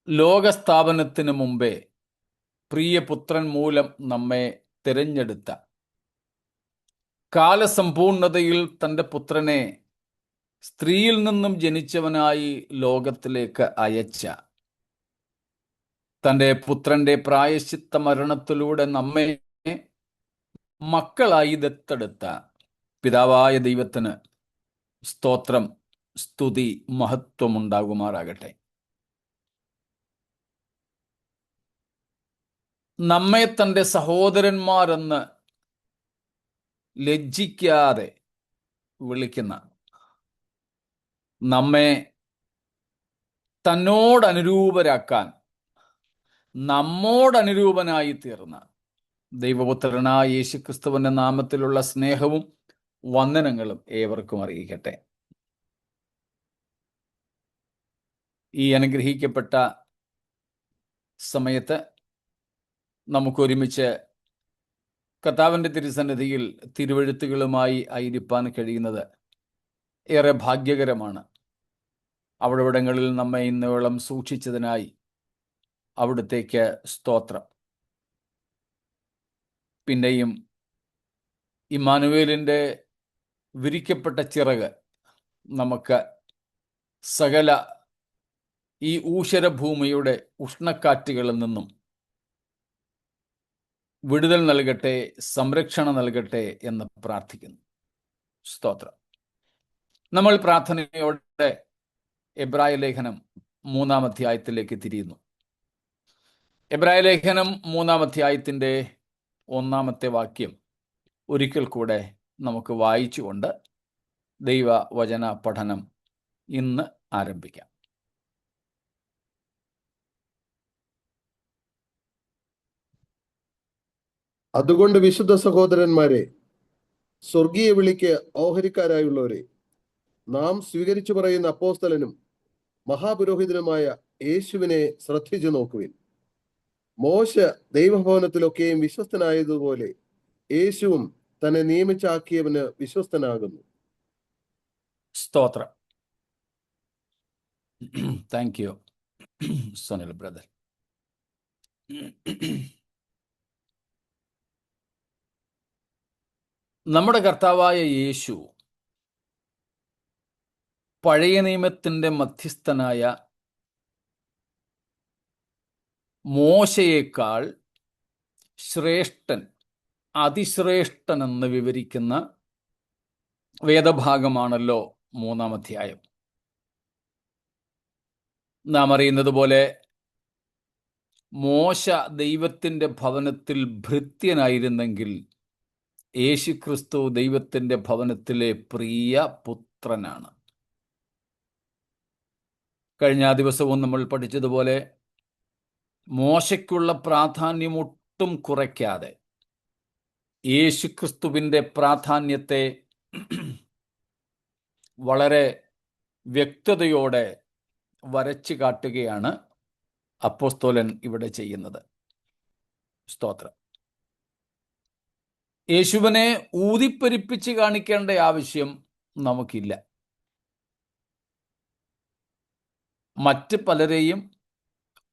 ലോകസ്ഥാപനത്തിന് മുമ്പേ പ്രിയപുത്രൻ മൂലം നമ്മെ തിരഞ്ഞെടുത്ത, കാലസമ്പൂർണതയിൽ തൻ്റെ പുത്രനെ സ്ത്രീയിൽ നിന്നും ജനിച്ചവനായി ലോകത്തിലേക്ക് അയച്ച, തൻ്റെ പുത്രന്റെ പ്രായശ്ചിത്ത മരണത്തിലൂടെ നമ്മെ മക്കളായി ദത്തെടുത്ത പിതാവായ ദൈവത്തിന് സ്തോത്രം, സ്തുതി, മഹത്വമുണ്ടാകുമാറാകട്ടെ. നമ്മെ തൻ്റെ സഹോദരന്മാരെന്ന് ലജ്ജിക്കാതെ വിളിക്കുന്ന, നമ്മെ തന്നോടനുരൂപരാക്കാൻ നമ്മോടനുരൂപനായി തീർന്ന ദൈവപുത്രനായ യേശുക്രിസ്തുവിന്റെ നാമത്തിലുള്ള സ്നേഹവും വന്ദനങ്ങളും ഏവർക്കും അറിയിക്കട്ടെ. ഈ അനുഗ്രഹിക്കപ്പെട്ട സമയത്ത് നമുക്കൊരുമിച്ച് കർത്താവിൻ്റെ തിരുസന്നിധിയിൽ തിരുവെഴുത്തുകളുമായി ആയിരിക്കാൻ കഴിയുന്നത് ഏറെ ഭാഗ്യകരമാണ്. അവിടങ്ങളിൽ നമ്മെ ഇന്നോളം സൂക്ഷിച്ചതിനായി അവിടുത്തേക്ക് സ്തോത്രം. പിന്നെയും ഇമ്മാനുവേലിൻ്റെ വിരിക്കപ്പെട്ട ചിറക് നമുക്ക് സകല ഈ ഊഷരഭൂമിയുടെ ഉഷ്ണക്കാറ്റുകളിൽ നിന്നും വിടുതൽ നൽകട്ടെ, സംരക്ഷണം നൽകട്ടെ എന്ന് പ്രാർത്ഥിക്കുന്നു. സ്തോത്രം. നമ്മൾ പ്രാർത്ഥനയോടെ എബ്രായ ലേഖനം 3-ാം അധ്യായത്തിലേക്ക് തിരിയുന്നു. എബ്രായ ലേഖനം 3-ാം അധ്യായത്തിൻ്റെ 1-ാമത്തെ വാക്യം ഒരിക്കൽ കൂടെ നമുക്ക് വായിച്ചുകൊണ്ട് ദൈവവചന പഠനം ഇന്ന് ആരംഭിക്കാം. അതുകൊണ്ട് വിശുദ്ധ സഹോദരന്മാരെ, സ്വർഗീയ വിളിക്ക് ഓഹരിക്കാരായുള്ളവരെ, നാം സ്വീകരിച്ചു പറയുന്ന അപ്പോസ്തലനും മഹാപുരോഹിതനുമായ യേശുവിനെ ശ്രദ്ധിച്ചു നോക്കുവിൻ. മോശ ദൈവഭവനത്തിലൊക്കെയും വിശ്വസ്തനായതുപോലെ യേശുവും തന്നെ നിയമിച്ചാക്കിയവന് വിശ്വസ്തനാകുന്നു. സ്തോത്രം. Thank you Sonal brother. നമ്മുടെ കർത്താവായ യേശു പഴയ നിയമത്തിൻ്റെ മധ്യസ്ഥനായ മോശയേക്കാൾ ശ്രേഷ്ഠൻ, അതിശ്രേഷ്ഠൻ എന്ന് വിവരിക്കുന്ന വേദഭാഗമാണല്ലോ 3-ാം അധ്യായം. നാം അറിയുന്നത് പോലെ മോശ ദൈവത്തിൻ്റെ ഭവനത്തിൽ ഭൃത്യനായിരുന്നെങ്കിൽ യേശുക്രിസ്തു ദൈവത്തിൻ്റെ ഭവനത്തിലെ പ്രിയ പുത്രനാണ്. കഴിഞ്ഞ ദിവസവും നമ്മൾ പഠിച്ചതുപോലെ മോശയ്ക്കുള്ള പ്രാധാന്യം ഒട്ടും കുറയ്ക്കാതെ യേശുക്രിസ്തുവിൻ്റെ പ്രാധാന്യത്തെ വളരെ വ്യക്തതയോടെ വരച്ചു കാട്ടുകയാണ് അപ്പോസ്തലൻ ഇവിടെ ചെയ്യുന്നത്. സ്തോത്രം. യേശുവിനെ ഊതിപ്പെരിപ്പിച്ച് കാണിക്കേണ്ട ആവശ്യം നമുക്കില്ല. മറ്റ് പലരെയും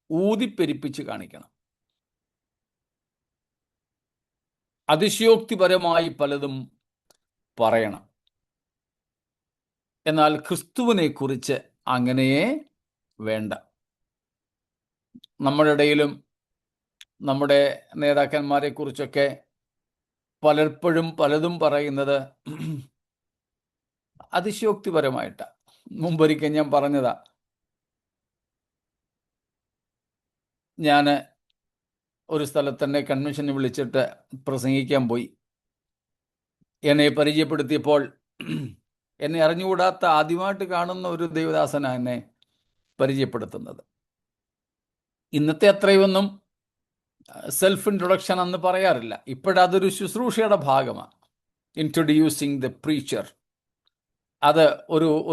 ഊതിപ്പെരിപ്പിച്ച് കാണിക്കണം. അതിശയോക്തിപരമായി പലതും പറയണം. എന്നാൽ ക്രിസ്തുവിനെ കുറിച്ച് അങ്ങനെയേ വേണ്ട. നമ്മുടെ ഇടയിലും നമ്മുടെ നേതാക്കന്മാരെ കുറിച്ചൊക്കെ പലപ്പോഴും പലതും പറയുന്നത് അതിശയോക്തിപരമായിട്ടാണ്. മുമ്പൊരിക്കൽ ഞാൻ പറഞ്ഞതാ, ഞാൻ ഒരു സ്ഥലത്ത് തന്നെ കൺവെൻഷന് വിളിച്ചിട്ട് പ്രസംഗിക്കാൻ പോയി. എന്നെ പരിചയപ്പെടുത്തിയപ്പോൾ എന്നെ അറിഞ്ഞുകൂടാത്ത, ആദ്യമായിട്ട് കാണുന്ന ഒരു ദൈവദാസനാണ് എന്നെ പരിചയപ്പെടുത്തുന്നത്. ഇന്നത്തെ അത്രയൊന്നും സെൽഫ് ഇൻട്രൊഡക്ഷൻ എന്ന് പറയാറില്ല. ഇപ്പോഴതൊരു ശുശ്രൂഷയുടെ ഭാഗമാണ്. Introducing the preacher. അത്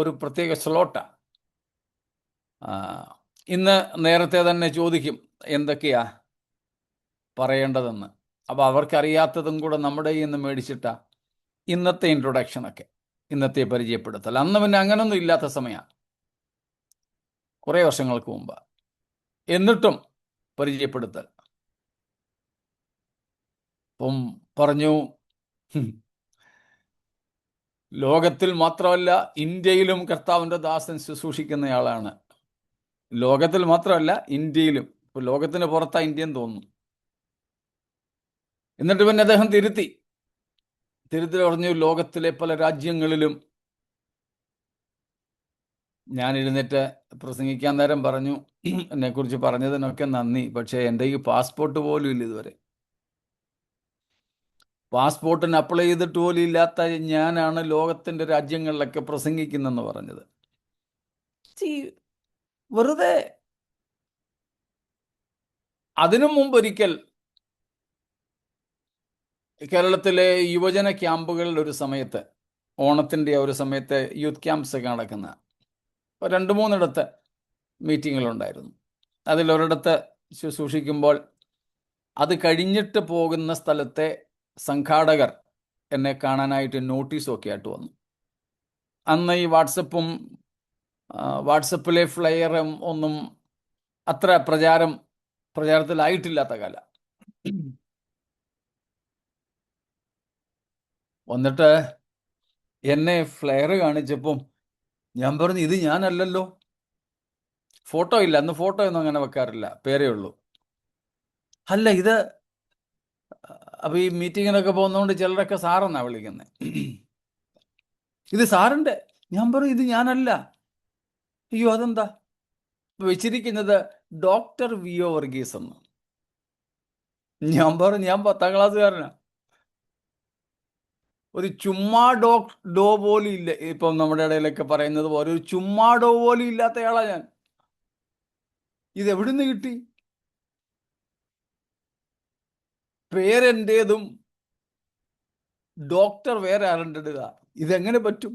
ഒരു പ്രത്യേക സ്ലോട്ടാണ്. ഇന്ന് നേരത്തെ തന്നെ ചോദിക്കും എന്തൊക്കെയാ പറയേണ്ടതെന്ന്. അപ്പോൾ അവർക്കറിയാത്തതും കൂടെ നമ്മുടെ കയ്യിൽ നിന്ന് മേടിച്ചിട്ടാ ഇന്നത്തെ ഇൻട്രൊഡക്ഷനൊക്കെ, ഇന്നത്തെ പരിചയപ്പെടുത്തൽ. അന്ന് പിന്നെ അങ്ങനൊന്നും ഇല്ലാത്ത സമയമാണ്, കുറേ വർഷങ്ങൾക്ക് മുമ്പ്. എന്നിട്ടും പരിചയപ്പെടുത്തൽ. അപ്പം പറഞ്ഞു, "ഹും, ലോകത്തിൽ മാത്രമല്ല ഇന്ത്യയിലും കർത്താവിൻ്റെ ദാസൻ ശുശ്രൂഷിക്കുന്നയാളാണ്. ലോകത്തിൽ മാത്രമല്ല ഇന്ത്യയിലും." ഇപ്പോൾ ലോകത്തിന് പുറത്താ ഇന്ത്യൻ തോന്നുന്നു. എന്നിട്ട് പിന്നെ അദ്ദേഹം തിരുത്തി പറഞ്ഞു, ലോകത്തിലെ പല രാജ്യങ്ങളിലും. ഞാൻ എഴുന്നേറ്റ് പ്രസംഗിക്കാൻ നേരം പറഞ്ഞു, എന്നെക്കുറിച്ച് പറഞ്ഞതിനൊക്കെ നന്ദി, പക്ഷേ എൻ്റെ ഈ പാസ്പോർട്ട് പോലും ഇല്ല ഇതുവരെ. പാസ്പോർട്ടിന് അപ്ലൈ ചെയ്തിട്ട് പോലും ഇല്ലാത്ത ഞാനാണ് ലോകത്തിൻ്റെ രാജ്യങ്ങളിലൊക്കെ പ്രസംഗിക്കുന്നെന്ന് പറഞ്ഞത്. വെറുതെ. അതിനു മുമ്പ് ഒരിക്കൽ കേരളത്തിലെ യുവജന ക്യാമ്പുകളിൽ ഒരു സമയത്ത്, ഓണത്തിൻ്റെ ഒരു സമയത്ത് യൂത്ത് ക്യാമ്പ്സ് ഒക്കെ നടക്കുന്ന 2-3 മീറ്റിങ്ങുകളുണ്ടായിരുന്നു. അതിലൊരിടത്ത് ശുശ്രൂഷിക്കുമ്പോൾ അത് കഴിഞ്ഞിട്ട് പോകുന്ന സ്ഥലത്തെ സംഘാടകർ എന്നെ കാണാനായിട്ട് നോട്ടീസും ഒക്കെ ആയിട്ട് വന്നു. അന്ന് ഈ വാട്സപ്പിലെ ഫ്ലയറും ഒന്നും അത്ര പ്രചാരത്തിലായിട്ടില്ലാത്ത കാലം. വന്നിട്ട് എന്നെ ഫ്ലയർ കാണിച്ചപ്പം ഞാൻ പറഞ്ഞു, ഇത് ഞാനല്ലല്ലോ. ഫോട്ടോ ഇല്ല, അന്ന് ഫോട്ടോ ഒന്നും അങ്ങനെ വെക്കാറില്ല, പേരേ ഉള്ളൂ. അല്ല ഇത്, അപ്പോൾ ഈ മീറ്റിങ്ങിനൊക്കെ പോകുന്നതുകൊണ്ട് ചിലരൊക്കെ സാറെന്നാ വിളിക്കുന്നത്. ഇത് സാറിൻ്റെ. ഞാൻ പറഞ്ഞു, ഇത് ഞാനല്ല. അയ്യോ, അതെന്താ? വെച്ചിരിക്കുന്നത് ഡോക്ടർ വി.ഒ. വർഗീസ് എന്ന്. ഞാൻ പറഞ്ഞു, ഞാൻ 10ാം ക്ലാസ്സുകാരനാ. ഒരു ചുമ്മാ ഡോ പോലും ഇല്ല. ഇപ്പം നമ്മുടെ ഇടയിലൊക്കെ പറയുന്നത് പോലെ ഒരു ചുമ്മാ ഡോ പോലും ഇല്ലാത്തയാളാ ഞാൻ. ഇതെവിടുന്ന് കിട്ടി? പേരെൻ്റേതും ഡോക്ടർ വേറെ ആരണ്ടിടുക, ഇതെങ്ങനെ പറ്റും?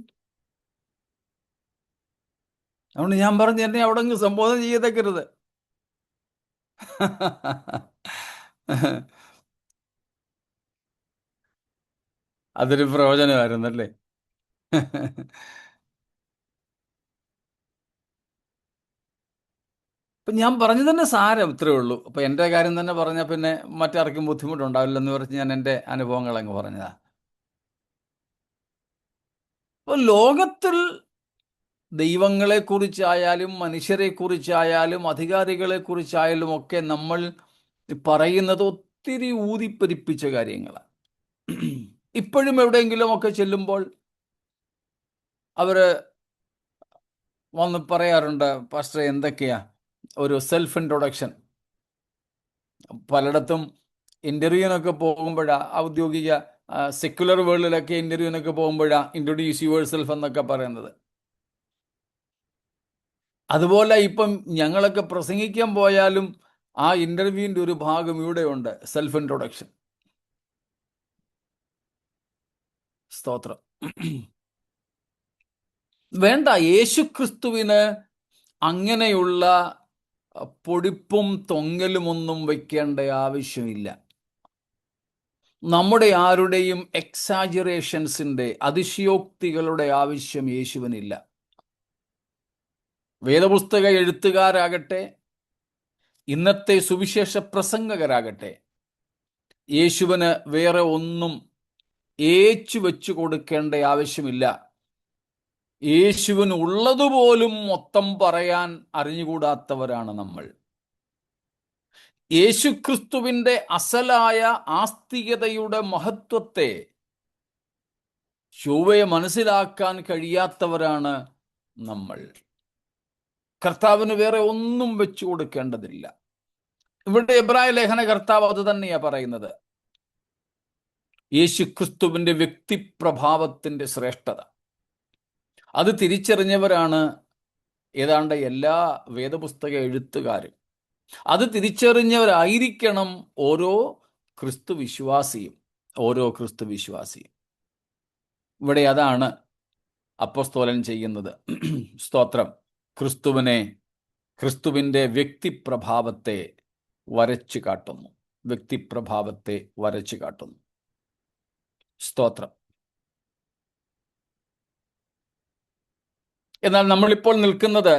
അതുകൊണ്ട് ഞാൻ പറഞ്ഞു, എന്നെ അവിടെ നിന്ന് സംബോധന ചെയ്തേക്കരുത്. അതൊരു പ്രയോജനമായിരുന്നല്ലേ. അപ്പം ഞാൻ പറഞ്ഞു തന്നെ സാരം ഇത്രയേ ഉള്ളൂ. അപ്പം എൻ്റെ കാര്യം തന്നെ പറഞ്ഞാൽ പിന്നെ മറ്റാർക്കും ബുദ്ധിമുട്ടുണ്ടാവില്ലെന്ന് പറഞ്ഞ് ഞാൻ എൻ്റെ അനുഭവങ്ങൾ അങ്ങ് പറഞ്ഞതാ. അപ്പോൾ ലോകത്തിൽ ദൈവങ്ങളെക്കുറിച്ചായാലും മനുഷ്യരെക്കുറിച്ചായാലും അധികാരികളെക്കുറിച്ചായാലും ഒക്കെ നമ്മൾ പറയുന്നത് ഒത്തിരി ഊതിപ്പെരിപ്പിച്ച കാര്യങ്ങളാണ്. ഇപ്പോഴും എവിടെയെങ്കിലും ഒക്കെ ചെല്ലുമ്പോൾ അവർ വന്ന് പറയാറുണ്ട്, പാസ്റ്റർ എന്തൊക്കെയാ ഒരു സെൽഫ് ഇൻട്രൊഡക്ഷൻ. പലയിടത്തും ഇൻ്റർവ്യൂവിനൊക്കെ പോകുമ്പോഴാണ്, ഔദ്യോഗിക സെക്യുലർ വേൾഡിലൊക്കെ ഇൻ്റർവ്യൂവിനൊക്കെ പോകുമ്പോഴാണ് ഇൻട്രൊഡ്യൂസ് യുവർ സെൽഫ് എന്നൊക്കെ പറയുന്നത്. അതുപോലെ ഇപ്പം ഞങ്ങളൊക്കെ പ്രസംഗിക്കാൻ പോയാലും ആ ഇൻ്റർവ്യൂവിൻ്റെ ഒരു ഭാഗം ഇവിടെയുണ്ട്, സെൽഫ് ഇൻട്രൊഡക്ഷൻ. സ്തോത്രം. വേണ്ട, യേശുക്രിസ്തുവിന് അങ്ങനെയുള്ള പൊടിപ്പും തൊങ്ങലുമൊന്നും വയ്ക്കേണ്ട ആവശ്യമില്ല. നമ്മുടെ ആരുടെയും എക്സാജറേഷൻസിൻ്റെ, അതിശയോക്തികളുടെ ആവശ്യം യേശുവിനില്ല. വേദപുസ്തക എഴുത്തുകാരാകട്ടെ, ഇന്നത്തെ സുവിശേഷ പ്രസംഗകരാകട്ടെ, യേശുവിന് വേറെ ഒന്നും ഏച്ചു വെച്ചു കൊടുക്കേണ്ട ആവശ്യമില്ല. യേശുവിന് ഉള്ളതുപോലും മൊത്തം പറയാൻ അറിഞ്ഞുകൂടാത്തവരാണ് നമ്മൾ. യേശുക്രിസ്തുവിൻ്റെ അസലായ ആസ്തികതയുടെ മഹത്വത്തെ ചൊവ്വയെ മനസ്സിലാക്കാൻ കഴിയാത്തവരാണ് നമ്മൾ. കർത്താവിന് വേറെ ഒന്നും വെച്ചു കൊടുക്കേണ്ടതില്ല. ഇവിടെ എബ്രായ ലേഖന കർത്താവ് അത് തന്നെയാ പറയുന്നത്. യേശുക്രിസ്തുവിൻ്റെ വ്യക്തിപ്രഭാവത്തിൻ്റെ ശ്രേഷ്ഠത അത് തിരിച്ചറിഞ്ഞവരാണ് ഏതാണ്ട് എല്ലാ വേദപുസ്തക എഴുത്തുകാരും. അത് തിരിച്ചറിഞ്ഞവരായിരിക്കണം ഓരോ ക്രിസ്തു വിശ്വാസിയും. ഇവിടെ അതാണ് അപ്പോസ്തലൻ ചെയ്യുന്നത്. സ്തോത്രം. ക്രിസ്തുവിൻ്റെ വ്യക്തിപ്രഭാവത്തെ വരച്ചു കാട്ടുന്നു. സ്തോത്രം. എന്നാൽ നമ്മളിപ്പോൾ നിൽക്കുന്നത്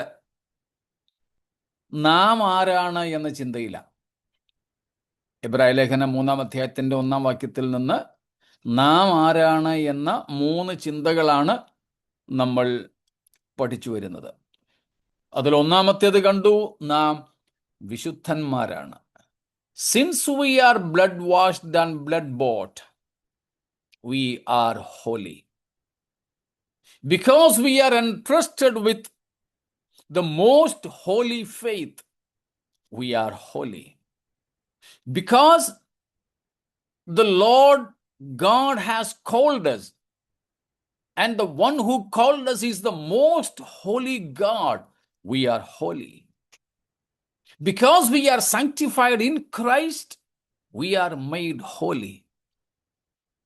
നാം ആരാണ് എന്ന ചിന്തയില്ല. എബ്രായ ലേഖനം 3-ാം അധ്യായത്തിന്റെ 1-ാം വാക്യത്തിൽ നിന്ന് നാം ആരാണ് എന്ന 3 ചിന്തകളാണ് നമ്മൾ പഠിച്ചു വരുന്നത്. അതിൽ ഒന്നാമത്തേത് കണ്ടു, നാം വിശുദ്ധന്മാരാണ്. Since we are blood washed and blood bought, we are holy. Because we are entrusted with the most holy faith, we are holy. Because the Lord God has called us, and the one who called us is the most holy God, we are holy. Because we are sanctified in Christ, we are made holy.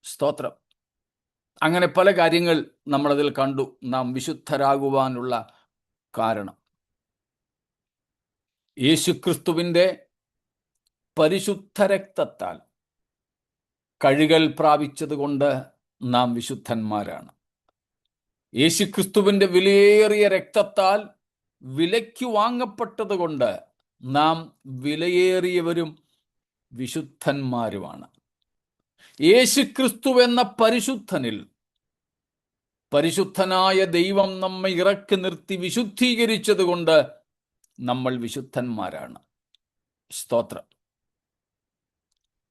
സ്തോത്രം. അങ്ങനെ പല കാര്യങ്ങൾ നമ്മളതിൽ കണ്ടു, നാം വിശുദ്ധരാകുവാനുള്ള കാരണം. യേശുക്രിസ്തുവിൻ്റെ പരിശുദ്ധ രക്തത്താൽ കഴുകൽ പ്രാപിച്ചതുകൊണ്ട് നാം വിശുദ്ധന്മാരാണ്. യേശുക്രിസ്തുവിൻ്റെ വിലയേറിയ രക്തത്താൽ വിലയ്ക്ക് വാങ്ങപ്പെട്ടതുകൊണ്ട് നാം വിലയേറിയവരും വിശുദ്ധന്മാരുമാണ്. യേശുക്രിസ്തു എന്ന പരിശുദ്ധനിൽ പരിശുദ്ധനായ ദൈവം നമ്മെ ഇറക്കി നിർത്തി വിശുദ്ധീകരിച്ചതുകൊണ്ട് നമ്മൾ വിശുദ്ധന്മാരാണ്. സ്തോത്രം.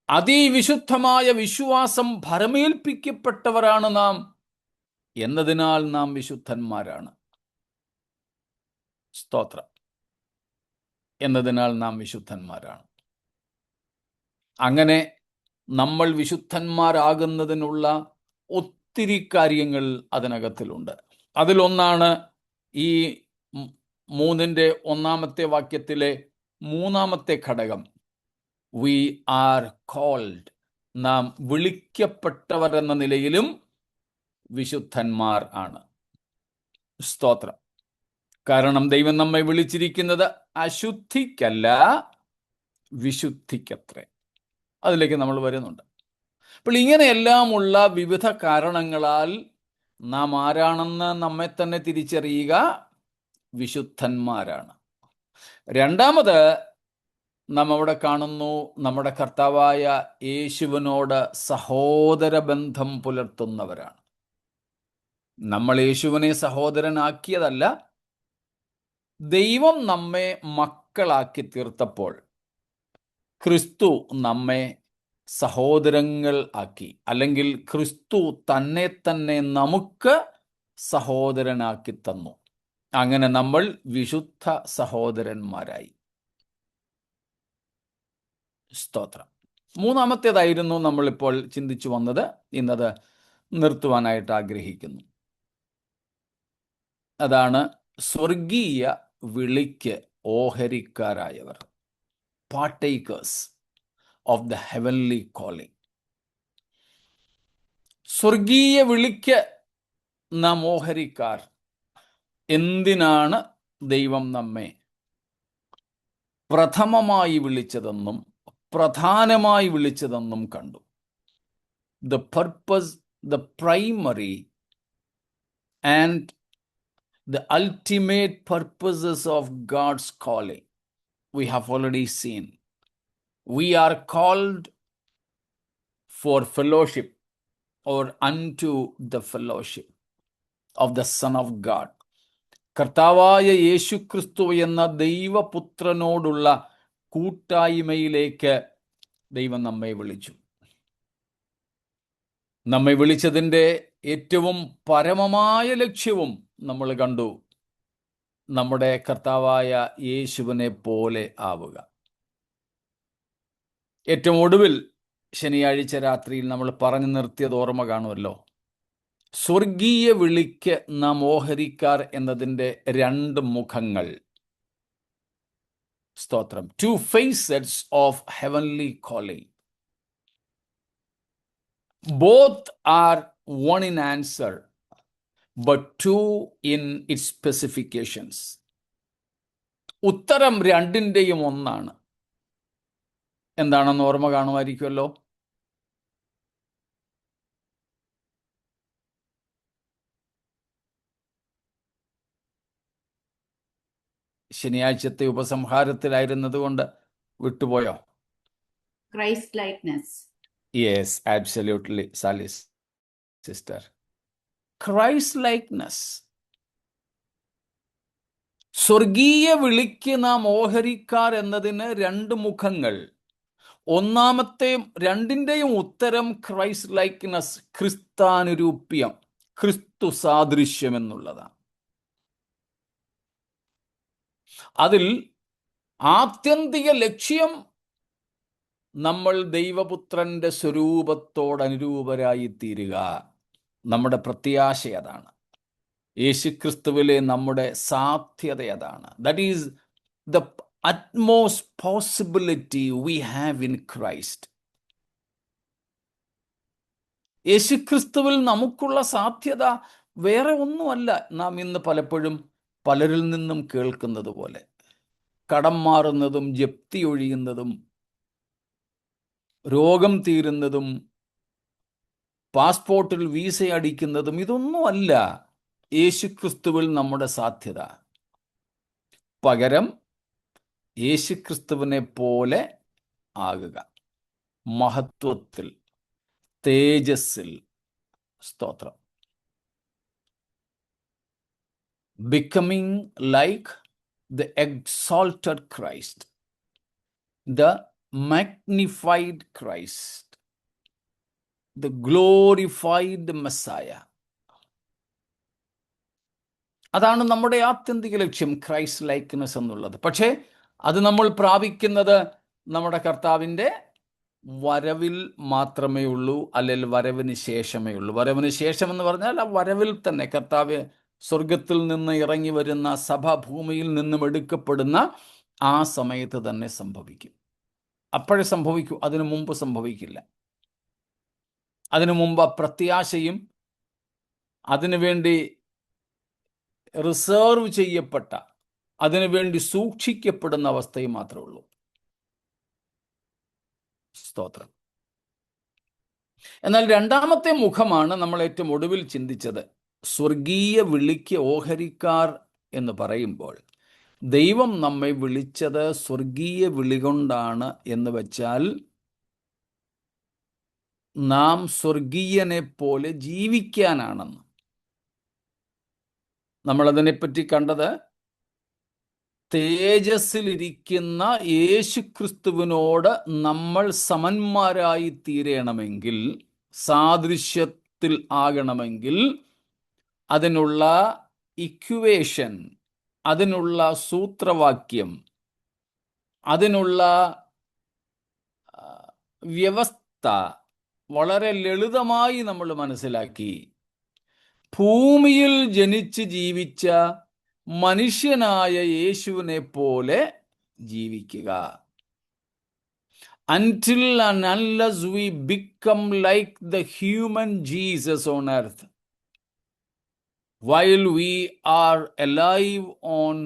അതിവിശുദ്ധമായ വിശ്വാസം ഭരമേൽപ്പിക്കപ്പെട്ടവരാണ് നാം എന്നതിനാൽ നാം വിശുദ്ധന്മാരാണ്. സ്തോത്രം. എന്നതിനാൽ നാം വിശുദ്ധന്മാരാണ്. അങ്ങനെ നമ്മൾ വിശുദ്ധന്മാരാകുന്നതിനുള്ള ഒത്തിരി കാര്യങ്ങൾ അതിനകത്തിലുണ്ട്. അതിലൊന്നാണ് ഈ 3-ന്റെ 1-ാമത്തെ വാക്യത്തിലെ 3-ാമത്തെ ഘടകം, വി ആർ കോൾഡ്. നാം വിളിക്കപ്പെട്ടവരെന്ന നിലയിലും വിശുദ്ധന്മാർ ആണ്. സ്തോത്രം. കാരണം ദൈവം നമ്മെ വിളിച്ചിരിക്കുന്നത് അശുദ്ധിക്കല്ല, വിശുദ്ധിക്കത്രേ. അതിലേക്ക് നമ്മൾ വരുന്നുണ്ട്. അപ്പോൾ ഇങ്ങനെയെല്ലാമുള്ള വിവിധ കാരണങ്ങളാൽ നാം ആരാണെന്ന് നമ്മെ തന്നെ തിരിച്ചറിയുക, വിശുദ്ധന്മാരാണ്. രണ്ടാമത് നാം അവിടെ കാണുന്നു, നമ്മുടെ കർത്താവായ യേശുവിനോട് സഹോദര ബന്ധം പുലർത്തുന്നവരാണ്. നമ്മൾ യേശുവിനെ സഹോദരനാക്കിയതല്ല, ദൈവം നമ്മെ മക്കളാക്കി തീർത്തപ്പോൾ ക്രിസ്തു നമ്മെ സഹോദരങ്ങൾ ആക്കി, അല്ലെങ്കിൽ ക്രിസ്തു തന്നെ തന്നെ നമുക്ക് സഹോദരനാക്കി തന്നു. അങ്ങനെ നമ്മൾ വിശുദ്ധ സഹോദരന്മാരായി. സ്തോത്രം. മൂന്നാമത്തേതായിരുന്നു നമ്മളിപ്പോൾ ചിന്തിച്ചു വന്നത്. ഇന്നത് നിർത്തുവാനായിട്ട് ആഗ്രഹിക്കുന്നു. അതാണ് സ്വർഗീയ വിളിക്ക് ഓഹരിക്കാരായവർ, partakers of the heavenly calling. സ്വർഗീയ വിളിക്ക് നാം ഓഹരിക്കാർ. എന്തിനാണ് ദൈവം നമ്മെ പ്രഥമമായി വിളിച്ചതെന്നും പ്രധാനമായി വിളിച്ചതെന്നും കണ്ടു. The purpose, the primary and the ultimate purposes of God's calling, we have already seen. We are called for fellowship, or unto the fellowship of the Son of God. കർത്താവായ യേശുക്രിസ്തു എന്ന ദൈവപുത്രനോടുള്ള കൂട്ടായ്മയിലേക്ക് ദൈവം നമ്മെ വിളിച്ചു. നമ്മെ വിളിച്ചതിൻ്റെ ഏറ്റവും പരമമായ ലക്ഷ്യവും നമ്മൾ കണ്ടു, നമ്മുടെ കർത്താവായ യേശുവിനെ പോലെ ആവുക. ഏറ്റവും ഒടുവിൽ ശനിയാഴ്ച രാത്രിയിൽ നമ്മൾ പറഞ്ഞു നിർത്തിയത് ഓർമ്മ കാണുമല്ലോ. സ്വർഗീയ വിളിക്ക് നാം ഓഹരിക്കാർ എന്നതിൻ്റെ 2 മുഖങ്ങൾ. സ്തോത്രം. 2 facets of heavenly calling. Both are one in answer, but 2 in its specifications. ഉത്തരം 2ൻ്റെയും ഒന്നാണ്. എന്താണെന്ന് ഓർമ്മ കാണുമായിരിക്കുമല്ലോ. ശനിയാഴ്ചത്തെ ഉപസംഹാരത്തിലായിരുന്നത് കൊണ്ട് വിട്ടുപോയോ? Christ likeness. യെസ്, ആബ്സല്യൂട്ട്ലി സാലിസ് സിസ്റ്റർ. Christ likeness. സ്വർഗീയ വിളിക്ക് നാം ഓഹരിക്കാർ എന്നതിന് രണ്ട് മുഖങ്ങൾ. രണ്ടിൻ്റെയും ഉത്തരം ക്രൈസ്റ്റ് ലൈക്ക്നെസ്, ക്രിസ്താനുരൂപ്യം, ക്രിസ്തു സാദൃശ്യം എന്നുള്ളതാണ്. അതിൽ ആത്യന്തിക ലക്ഷ്യം നമ്മൾ ദൈവപുത്രന്റെ സ്വരൂപത്തോടനുരൂപരായി തീരുക. നമ്മുടെ പ്രത്യാശ അതാണ്. യേശുക്രിസ്തുവിലെ നമ്മുടെ സാധ്യത അതാണ്. That is the utmost possibility we have in Christ. യേശുക്രിസ്തുവിൽ നമുക്കുള്ള സാധ്യത വേറെ ഒന്നുമല്ല. നാം ഇന്ന് പലപ്പോഴും പലരിൽ നിന്നും കേൾക്കുന്നത് പോലെ കടം മാറുന്നതും ജപ്തി ഒഴിയുന്നതും രോഗം തീരുന്നതും പാസ്പോർട്ടിൽ വീസ അടിക്കുന്നതും ഇതൊന്നുമല്ല യേശുക്രിസ്തുവിൽ നമ്മുടെ സാധ്യത. പകരം യേശുക്രിസ്തുവിനെ പോലെ ആകുക, മഹത്വത്തിൽ, തേജസ്സിൽ. സ്തോത്രം. Becoming like the exalted Christ, the magnified Christ, the glorified Messiah. അതാണ് നമ്മുടെ ആത്യന്തിക ലക്ഷ്യം, ക്രൈസ്റ്റ് ലൈക്ക്നെസ് എന്നുള്ളത്. പക്ഷേ അത് നമ്മൾ പ്രാപിക്കുന്നത് നമ്മുടെ കർത്താവിൻ്റെ വരവിൽ മാത്രമേ ഉള്ളൂ, അല്ലെങ്കിൽ വരവിന് ശേഷമേ ഉള്ളൂ. വരവിന് ശേഷം എന്ന് പറഞ്ഞാൽ ആ വരവിൽ തന്നെ കർത്താവ് സ്വർഗത്തിൽ നിന്ന് ഇറങ്ങി വരുന്ന, സഭ ഭൂമിയിൽ നിന്നും എടുക്കപ്പെടുന്ന ആ സമയത്ത് തന്നെ സംഭവിക്കും. അപ്പോഴേ സംഭവിക്കൂ, അതിനു മുമ്പ് സംഭവിക്കില്ല. അതിനു മുമ്പ് പ്രത്യാശയും അതിനുവേണ്ടി റിസർവ് ചെയ്യപ്പെട്ട, അതിനുവേണ്ടി സൂക്ഷിക്കപ്പെടുന്ന അവസ്ഥയും മാത്രമേ ഉള്ളൂ. സ്തോത്രം. എന്നാൽ രണ്ടാമത്തെ മുഖമാണ് നമ്മൾ ഏറ്റവും ഒടുവിൽ ചിന്തിച്ചത്. സ്വർഗീയ വിളിക്ക് ഓഹരിക്കാർ എന്ന് പറയുമ്പോൾ ദൈവം നമ്മെ വിളിച്ചത് സ്വർഗീയ വിളി കൊണ്ടാണ് എന്ന് വെച്ചാൽ നാം സ്വർഗീയനെ പോലെ ജീവിക്കാനാണെന്ന്. നമ്മളതിനെപ്പറ്റി കണ്ടത് തേജസ്സിലിരിക്കുന്ന യേശുക്രിസ്തുവിനോട് നമ്മൾ സമന്മാരായി തീരണമെങ്കിൽ, സാദൃശ്യത്തിൽ ആകണമെങ്കിൽ അതിനുള്ള ഇക്വേഷൻ, അതിനുള്ള സൂത്രവാക്യം, അതിനുള്ള വ്യവസ്ഥ വളരെ ലളിതമായി നമ്മൾ മനസ്സിലാക്കി. ഭൂമിയിൽ ജനിച്ച് ജീവിച്ച മനുഷ്യനായ യേശുവിനെ പോലെ ജീവിക്കുക. Until and unless we become like the human Jesus on earth, while we are alive on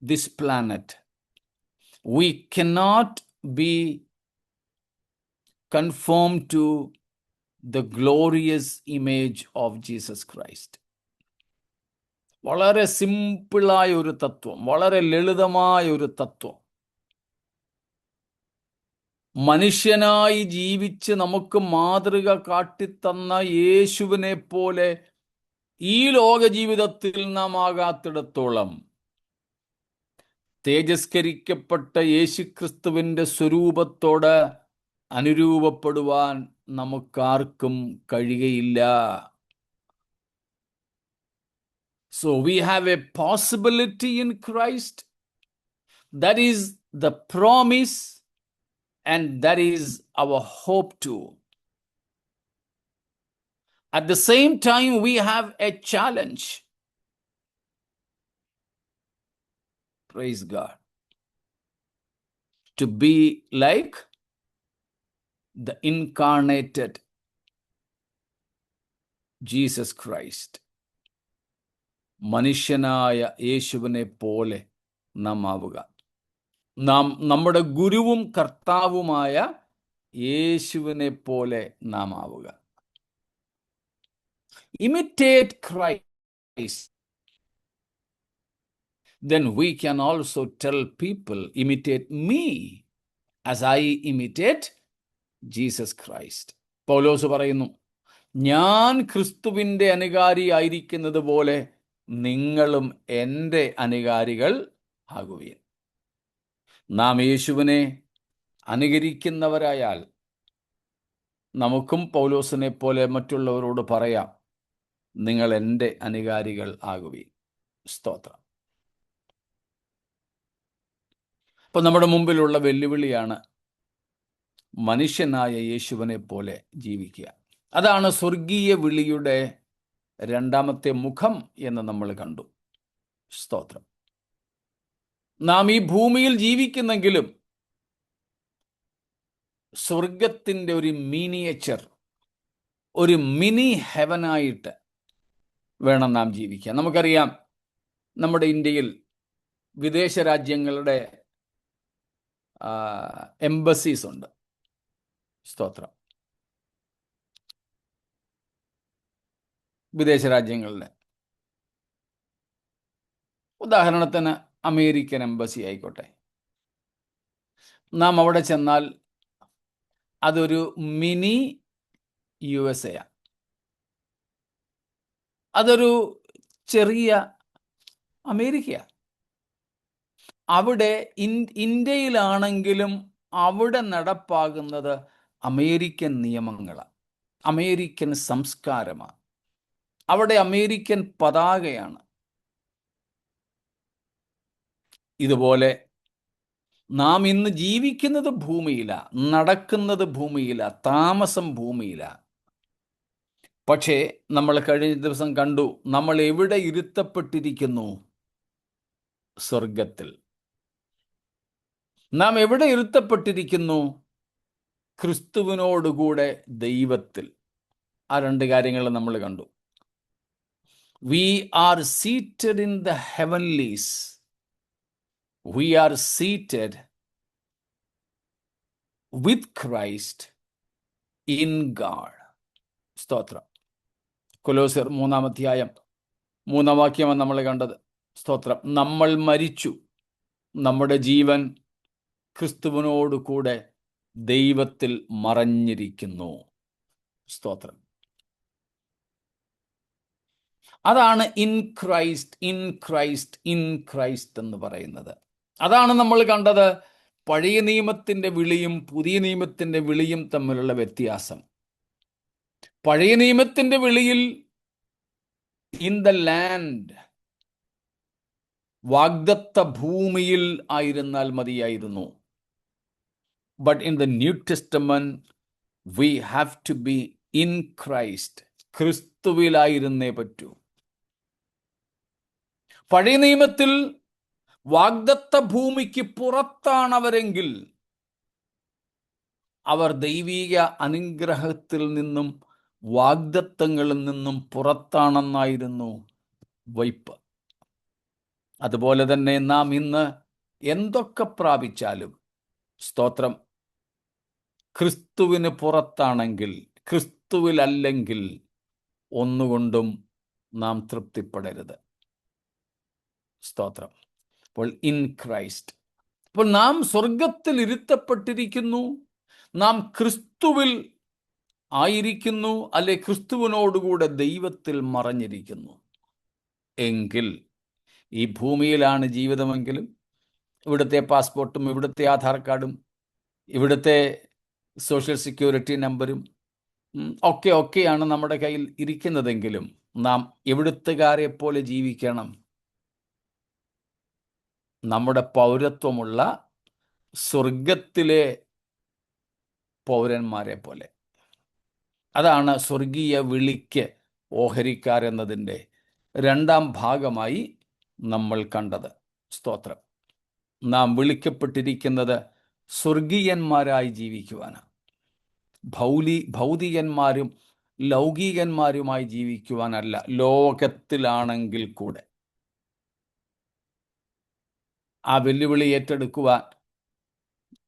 this planet, we cannot be conformed to the glorious image of Jesus Christ. വളരെ സിമ്പിളായ ഒരു തത്വം, വളരെ ലളിതമായ ഒരു തത്വം. മനുഷ്യനായി ജീവിച്ച് നമുക്ക് മാതൃക കാട്ടിത്തന്ന യേശുവിനെ പോലെ ഈ ലോക ജീവിതത്തിൽ നാം ആകാത്തിടത്തോളം തേജസ്കരിക്കപ്പെട്ട യേശുക്രിസ്തുവിൻ്റെ സ്വരൂപത്തോട് അനുരൂപപ്പെടുവാൻ നമുക്കാർക്കും കഴിയുകയില്ല. So we have a possibility in Christ. That is the promise, and that is our hope too. At the same time, we have a challenge. Praise God. To be like the incarnated Jesus Christ. മനുഷ്യനായ യേശുവിനെ പോലെ നാം ആവുക. നാം നമ്മുടെ ഗുരുവും കർത്താവുമായ യേശുവിനെ പോലെ നാം ആവുക. Imitate Christ. then we can also tell people, imitate me as I imitate Jesus Christ. പൗലോസ് പറയുന്നു, ഞാൻ ക്രിസ്തുവിൻ്റെ അനുകാരി ആയിരിക്കുന്നത് പോലെ നിങ്ങളും എൻ്റെ അനുകാരികൾ ആകുവിൻ. നാം യേശുവിനെ അനുകരിക്കുന്നവരായാൽ നമുക്കും പൗലോസിനെ പോലെ മറ്റുള്ളവരോട് പറയാം, നിങ്ങൾ എൻ്റെ അനുകാരികൾ ആകുവിൻ. സ്തോത്രം. അപ്പം നമ്മുടെ മുമ്പിലുള്ള വെല്ലുവിളിയാണ് മനുഷ്യനായ യേശുവിനെ പോലെ ജീവിക്കുക. അതാണ് സ്വർഗീയ വിളിയുടെ രണ്ടാമത്തെ മുഖം എന്ന് നമ്മൾ കണ്ടു. സ്തോത്രം. നാം ഈ ഭൂമിയിൽ ജീവിക്കുന്നെങ്കിലും സ്വർഗത്തിൻ്റെ ഒരു മിനിയേച്ചർ, ഒരു മിനി ഹെവനായിട്ട് വേണം നാം ജീവിക്കാൻ. നമുക്കറിയാം, നമ്മുടെ ഇന്ത്യയിൽ വിദേശ രാജ്യങ്ങളുടെ എംബസീസ് ഉണ്ട്. സ്തോത്രം. വിദേശ രാജ്യങ്ങളിലെ, ഉദാഹരണത്തിന് അമേരിക്കൻ എംബസി ആയിക്കോട്ടെ, നാം അവിടെ ചെന്നാൽ അതൊരു മിനി USA. അതൊരു ചെറിയ അമേരിക്ക. അവിടെ ഇന്ത്യയിലാണെങ്കിലും അവിടെ നടപ്പാകുന്നത് അമേരിക്കൻ നിയമങ്ങളാണ്, അമേരിക്കൻ സംസ്കാരമാണ്, അവിടെ അമേരിക്കൻ പതാകയാണ്. ഇതുപോലെ നാം ഇന്ന് ജീവിക്കുന്നത് ഭൂമിയിലാണ്, നടക്കുന്നത് ഭൂമിയിലാണ്, താമസം ഭൂമിയിലാണ്. പക്ഷേ നമ്മൾ കഴിഞ്ഞ ദിവസം കണ്ടു, നമ്മൾ എവിടെ ഇരുത്തപ്പെട്ടിരിക്കുന്നു? സ്വർഗത്തിൽ. നാം എവിടെ ഇരുത്തപ്പെട്ടിരിക്കുന്നു? ക്രിസ്തുവിനോടുകൂടെ ദൈവത്തിൽ. ആ രണ്ട് കാര്യങ്ങൾ നമ്മൾ കണ്ടു. We are seated in the heavenlies. We are seated with Christ in God. സ്തോത്രം. കൊലോസ്യർ 3-ാം അധ്യായം 3-ാം വാക്യമാണ് നമ്മൾ കണ്ടത്. സ്തോത്രം. നമ്മൾ മരിച്ചു, നമ്മുടെ ജീവൻ ക്രിസ്തുവിനോട് കൂടെ ദൈവത്തിൽ മറഞ്ഞിരിക്കുന്നു. സ്തോത്രം. അതാണ് in Christ, in Christ, in Christ എന്ന് പറയുന്നത്. അതാണ് നമ്മൾ കണ്ടത്. പഴയ നിയമത്തിൻ്റെ വിളിയും പുതിയ നിയമത്തിൻ്റെ വിളിയും തമ്മിലുള്ള വ്യത്യാസം. പഴയ നിയമത്തിൻ്റെ വിളിയിൽ ഇൻ ദ ലാൻഡ്, വാഗ്ദത്ത ഭൂമിയിൽ ആയിരുന്നാൽ മതിയായിരുന്നു. But in the New Testament we have to be in Christ. ക്രിസ്തുവിലായിരുന്നേ പറ്റൂ. പഴയ നിയമത്തിൽ വാഗ്ദത്ത ഭൂമിക്ക് പുറത്താണവരെങ്കിൽ അവർ ദൈവീക അനുഗ്രഹത്തിൽ നിന്നും വാഗ്ദത്തങ്ങളിൽ നിന്നും പുറത്താണെന്നായിരുന്നു വയ്പ്. അതുപോലെ തന്നെ നാം ഇന്ന് എന്തൊക്കെ പ്രാപിച്ചാലും, സ്തോത്രം, ക്രിസ്തുവിന് പുറത്താണെങ്കിൽ, ക്രിസ്തുവിലല്ലെങ്കിൽ ഒന്നുകൊണ്ടും നാം തൃപ്തിപ്പെടരുത്. സ്തോത്രം. അപ്പോൾ ഇൻ ക്രൈസ്റ്റ്. അപ്പോൾ നാം സ്വർഗത്തിൽ ഇരുത്തപ്പെട്ടിരിക്കുന്നു, നാം ക്രിസ്തുവിൽ ആയിരിക്കുന്നു, അല്ലെ ക്രിസ്തുവിനോടുകൂടെ ദൈവത്തിൽ മറഞ്ഞിരിക്കുന്നു എങ്കിൽ, ഈ ഭൂമിയിലാണ് ജീവിതമെങ്കിലും ഇവിടുത്തെ പാസ്പോർട്ടും ഇവിടുത്തെ ആധാർ കാർഡും ഇവിടുത്തെ സോഷ്യൽ സെക്യൂരിറ്റി നമ്പരും ഒക്കെയാണ് നമ്മുടെ കയ്യിൽ ഇരിക്കുന്നതെങ്കിലും നാം എവിടുത്തുകാരെ പോലെ ജീവിക്കണം. നമ്മുടെ പൗരത്വമുള്ള സ്വർഗത്തിലെ പൗരന്മാരെ പോലെ. അതാണ് സ്വർഗീയ വിളിക്ക് ഓഹരിക്കാരെന്നതിൻ്റെ രണ്ടാം ഭാഗമായി നമ്മൾ കണ്ടത്. സ്തോത്രം. നാം വിളിക്കപ്പെട്ടിരിക്കുന്നത് സ്വർഗീയന്മാരായി ജീവിക്കുവാനാണ്. ഭൗതികന്മാരും ലൗകികന്മാരുമായി ജീവിക്കുവാനല്ല, ലോകത്തിലാണെങ്കിൽ കൂടെ. ആ വെല്ലുവിളി ഏറ്റെടുക്കുവാൻ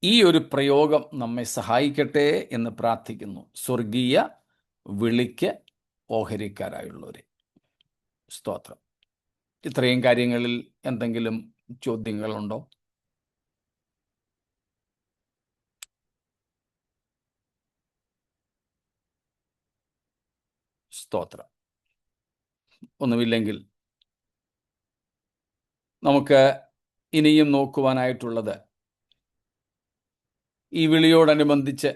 ഈ ഒരു പ്രയോഗം നമ്മെ സഹായിക്കട്ടെ എന്ന് പ്രാർത്ഥിക്കുന്നു. സ്വർഗീയ വിളിക്ക് ഓഹരിക്കാരായുള്ളവരെ. സ്തോത്രം. ഇത്രയും കാര്യങ്ങളിൽ എന്തെങ്കിലും ചോദ്യങ്ങളുണ്ടോ? സ്തോത്രം. ഒന്നുമില്ലെങ്കിൽ നമുക്ക് ഇനിയും നോക്കുവാനായിട്ടുള്ളത് ഈ വിളിയോടനുബന്ധിച്ച്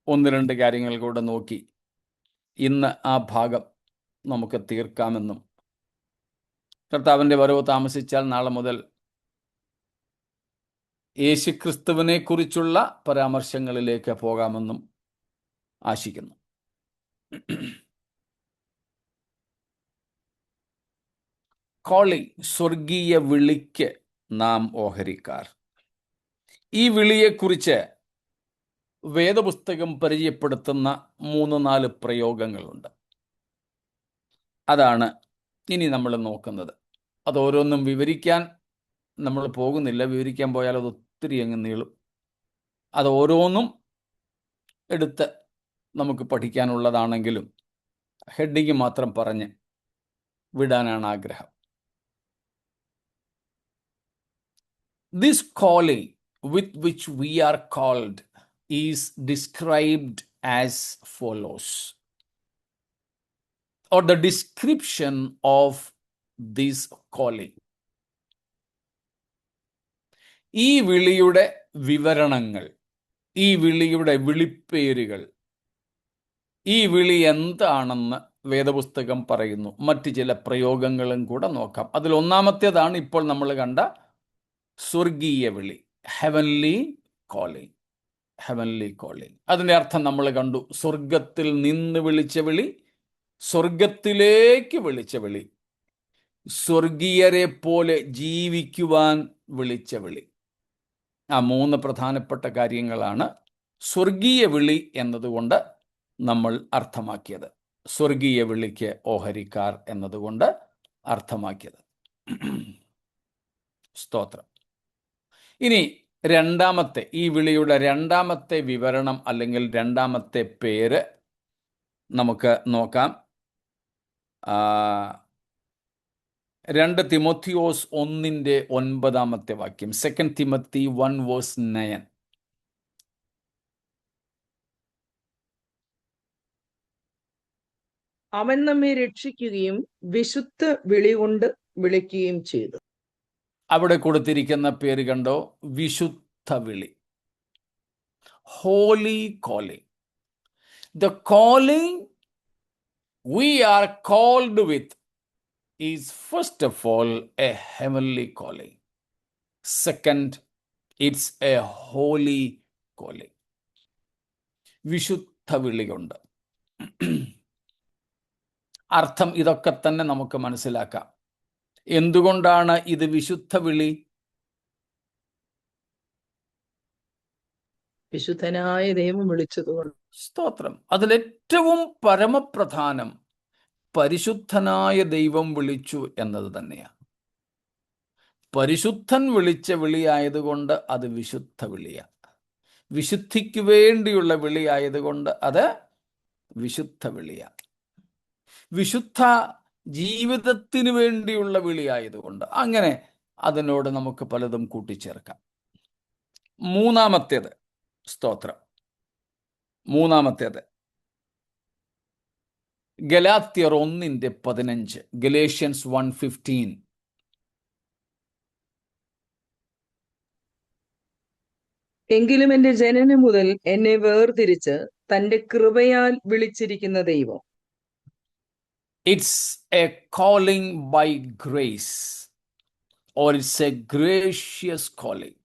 ഒന്ന് രണ്ട് കാര്യങ്ങൾ കൂടെ നോക്കി ഇന്ന് ആ ഭാഗം നമുക്ക് തീർക്കാമെന്നും, കർത്താവിൻ്റെ വരവ് താമസിച്ചാൽ നാളെ മുതൽ യേശുക്രിസ്തുവിനെ കുറിച്ചുള്ള പരാമർശങ്ങളിലേക്ക് പോകാമെന്നും ആശിക്കുന്നു. കോളിംഗ്, സ്വർഗീയ വിളിക്ക് നാം ഓഹരിക്കാർ. ഈ വിളിയെക്കുറിച്ച് വേദപുസ്തകം പരിചയപ്പെടുത്തുന്ന 3-4 പ്രയോഗങ്ങളുണ്ട്. അതാണ് ഇനി നമ്മൾ നോക്കുന്നത്. അത് ഓരോന്നും വിവരിക്കാൻ നമ്മൾ പോകുന്നില്ല. വിവരിക്കാൻ പോയാൽ അത് ഒത്തിരി അങ്ങ് നീളും. അത് ഓരോന്നും എടുത്ത് നമുക്ക് പഠിക്കാനുള്ളതാണെങ്കിലും ഹെഡിങ് മാത്രം പറഞ്ഞ് വിടാനാണ് ആഗ്രഹം. This calling with which we are called is described as follows, or the description of this calling. ഈ വിളിയുടെ വിവരണങ്ങൾ, ഈ വിളിയുടെ വിളിപ്പേരുകൾ, ഈ വിളി എന്താണെന്ന് വേദപുസ്തകം പറയുന്നു. മറ്റ് ചില പ്രയോഗങ്ങളും കൂടെ നോക്കാം. അതിൽ ഒന്നാമത്തേതാണ് ഇപ്പോൾ നമ്മൾ കണ്ട സ്വർഗീയ വിളി, ഹെവൻലി കോളിംഗ്. ഹെവൻലി കോളിംഗ്, അതിൻ്റെ അർത്ഥം നമ്മൾ കണ്ടു. സ്വർഗത്തിൽ നിന്ന് വിളിച്ച വിളി, സ്വർഗത്തിലേക്ക് വിളിച്ച വിളി, സ്വർഗീയരെ പോലെ ജീവിക്കുവാൻ വിളിച്ച വിളി. ആ 3 പ്രധാനപ്പെട്ട കാര്യങ്ങളാണ് സ്വർഗീയ വിളി എന്നതുകൊണ്ട് നമ്മൾ അർത്ഥമാക്കിയത്. സ്വർഗീയ വിളിക്ക് ഓഹരിക്കാർ എന്നതുകൊണ്ട് അർത്ഥമാക്കിയത്. സ്തോത്രം. ഇനി രണ്ടാമത്തെ, ഈ വിളിയുടെ രണ്ടാമത്തെ വിവരണം അല്ലെങ്കിൽ രണ്ടാമത്തെ പേര് നമുക്ക് നോക്കാം. 2 തിമോത്തിയോസ് 1:9 വാക്യം, 2 തിമോത്തി 1:9. അവൻ നമ്മെ രക്ഷിക്കുകയും വിശുദ്ധ വിളി കൊണ്ട് വിളിക്കുകയും ചെയ്തു. അവിടെ കൊടുത്തിരിക്കുന്ന പേര് കണ്ടോ? വിശുദ്ധ വിളി, holy calling. The calling we are called with is first of all a heavenly calling. Second, it's a holy calling. വിശുദ്ധ വിളിയുണ്ട്. അർത്ഥം ഇതൊക്കെ തന്നെ നമുക്ക് മനസ്സിലാക്കാം. എന്തുകൊണ്ടാണ് ഇത് വിശുദ്ധ വിളി? വിശുദ്ധനായ ദൈവം വിളിച്ചതുകൊണ്ട്. സ്തോത്രം. അതിലേറ്റവും പരമപ്രധാനം പരിശുദ്ധനായ ദൈവം വിളിച്ചു എന്നത് തന്നെയാണ്. പരിശുദ്ധൻ വിളിച്ച വിളിയായതുകൊണ്ട് അത് വിശുദ്ധ വിളിയാണ്. വിശുദ്ധിക്ക് വേണ്ടിയുള്ള വിളിയായതുകൊണ്ട് അത് വിശുദ്ധ വിളിയാണ്. വിശുദ്ധ ജീവിതത്തിന് വേണ്ടിയുള്ള വിളിയായതുകൊണ്ട് അങ്ങനെ അതിനോട് നമുക്ക് പലതും കൂട്ടിച്ചേർക്കാം. മൂന്നാമത്തേത്, സ്തോത്രം, മൂന്നാമത്തേത് ഗലാത്യർ 1:15, ഗലേഷ്യൻസ് 1:15. എങ്കിലും എന്റെ ജനനം മുതൽ എന്നെ വേർതിരിച്ച് തന്റെ കൃപയാൽ വിളിച്ചിരിക്കുന്ന ദൈവം. It's a calling by grace, or it's a gracious calling.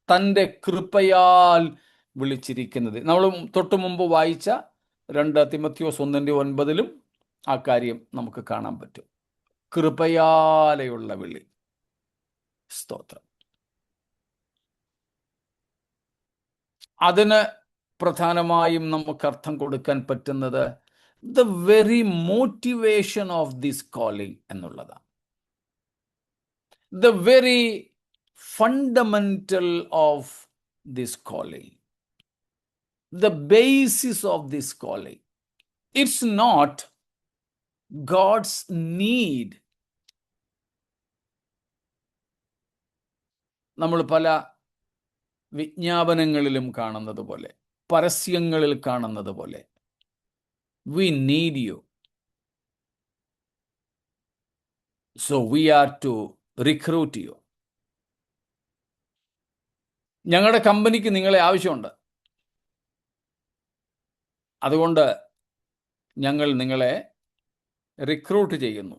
തൻ്റെ കൃപയാൽ വിളിച്ചിരിക്കുന്നത്. നമ്മൾ തൊട്ടു മുമ്പ് വായിച്ച 2 തിമോത്തിയോസ് 1:9 ആ കാര്യം നമുക്ക് കാണാൻ പറ്റും. കൃപയാലെയുള്ള വിളി. സ്തോത്രം. അതിന് പ്രധാനമായും നമുക്ക് അർത്ഥം കൊടുക്കാൻ പറ്റുന്നത് the very motivation of this calling എന്നുള്ളതാണ്. The very fundamental of this calling, the basis of this calling. It's not God's need നമ്മൾ പല വിജ്ഞാപനങ്ങളിലും കാണുന്നത് പോലെ, പരസ്യങ്ങളിൽ കാണുന്നത് പോലെ, we need you, so we are to recruit you. ഞങ്ങളുടെ കമ്പനിക്ക് നിങ്ങളെ ആവശ്യമുണ്ട്, അതുകൊണ്ട് ഞങ്ങൾ നിങ്ങളെ റിക്രൂട്ട് ചെയ്യുന്നു,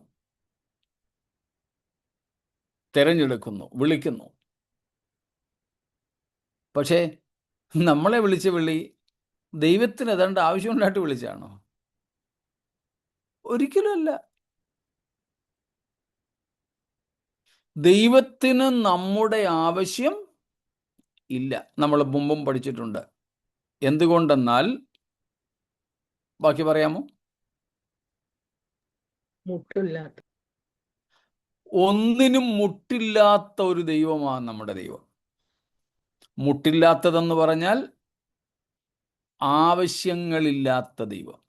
തിരഞ്ഞെടുക്കുന്നു, വിളിക്കുന്നു. പക്ഷേ നമ്മളെ വിളിച്ച വിളി ദൈവത്തിന് ഏതാണ്ട് ആവശ്യമുണ്ടായിട്ട് വിളിച്ചാണോ? ഒരിക്കലുമല്ല. ദൈവത്തിന് നമ്മുടെ ആവശ്യം ഇല്ല. നമ്മൾ മുമ്പും പഠിച്ചിട്ടുണ്ട്. എന്തുകൊണ്ടെന്നാൽ, ബാക്കി പറയാമോ? മുട്ടില്ലാത്ത ഒന്നിനും മുട്ടില്ലാത്ത ഒരു ദൈവമാണ് നമ്മുടെ ദൈവം. മുട്ടില്ലാത്തതെന്ന് പറഞ്ഞാൽ ആവശ്യങ്ങളില്ലാത്ത ദൈവം.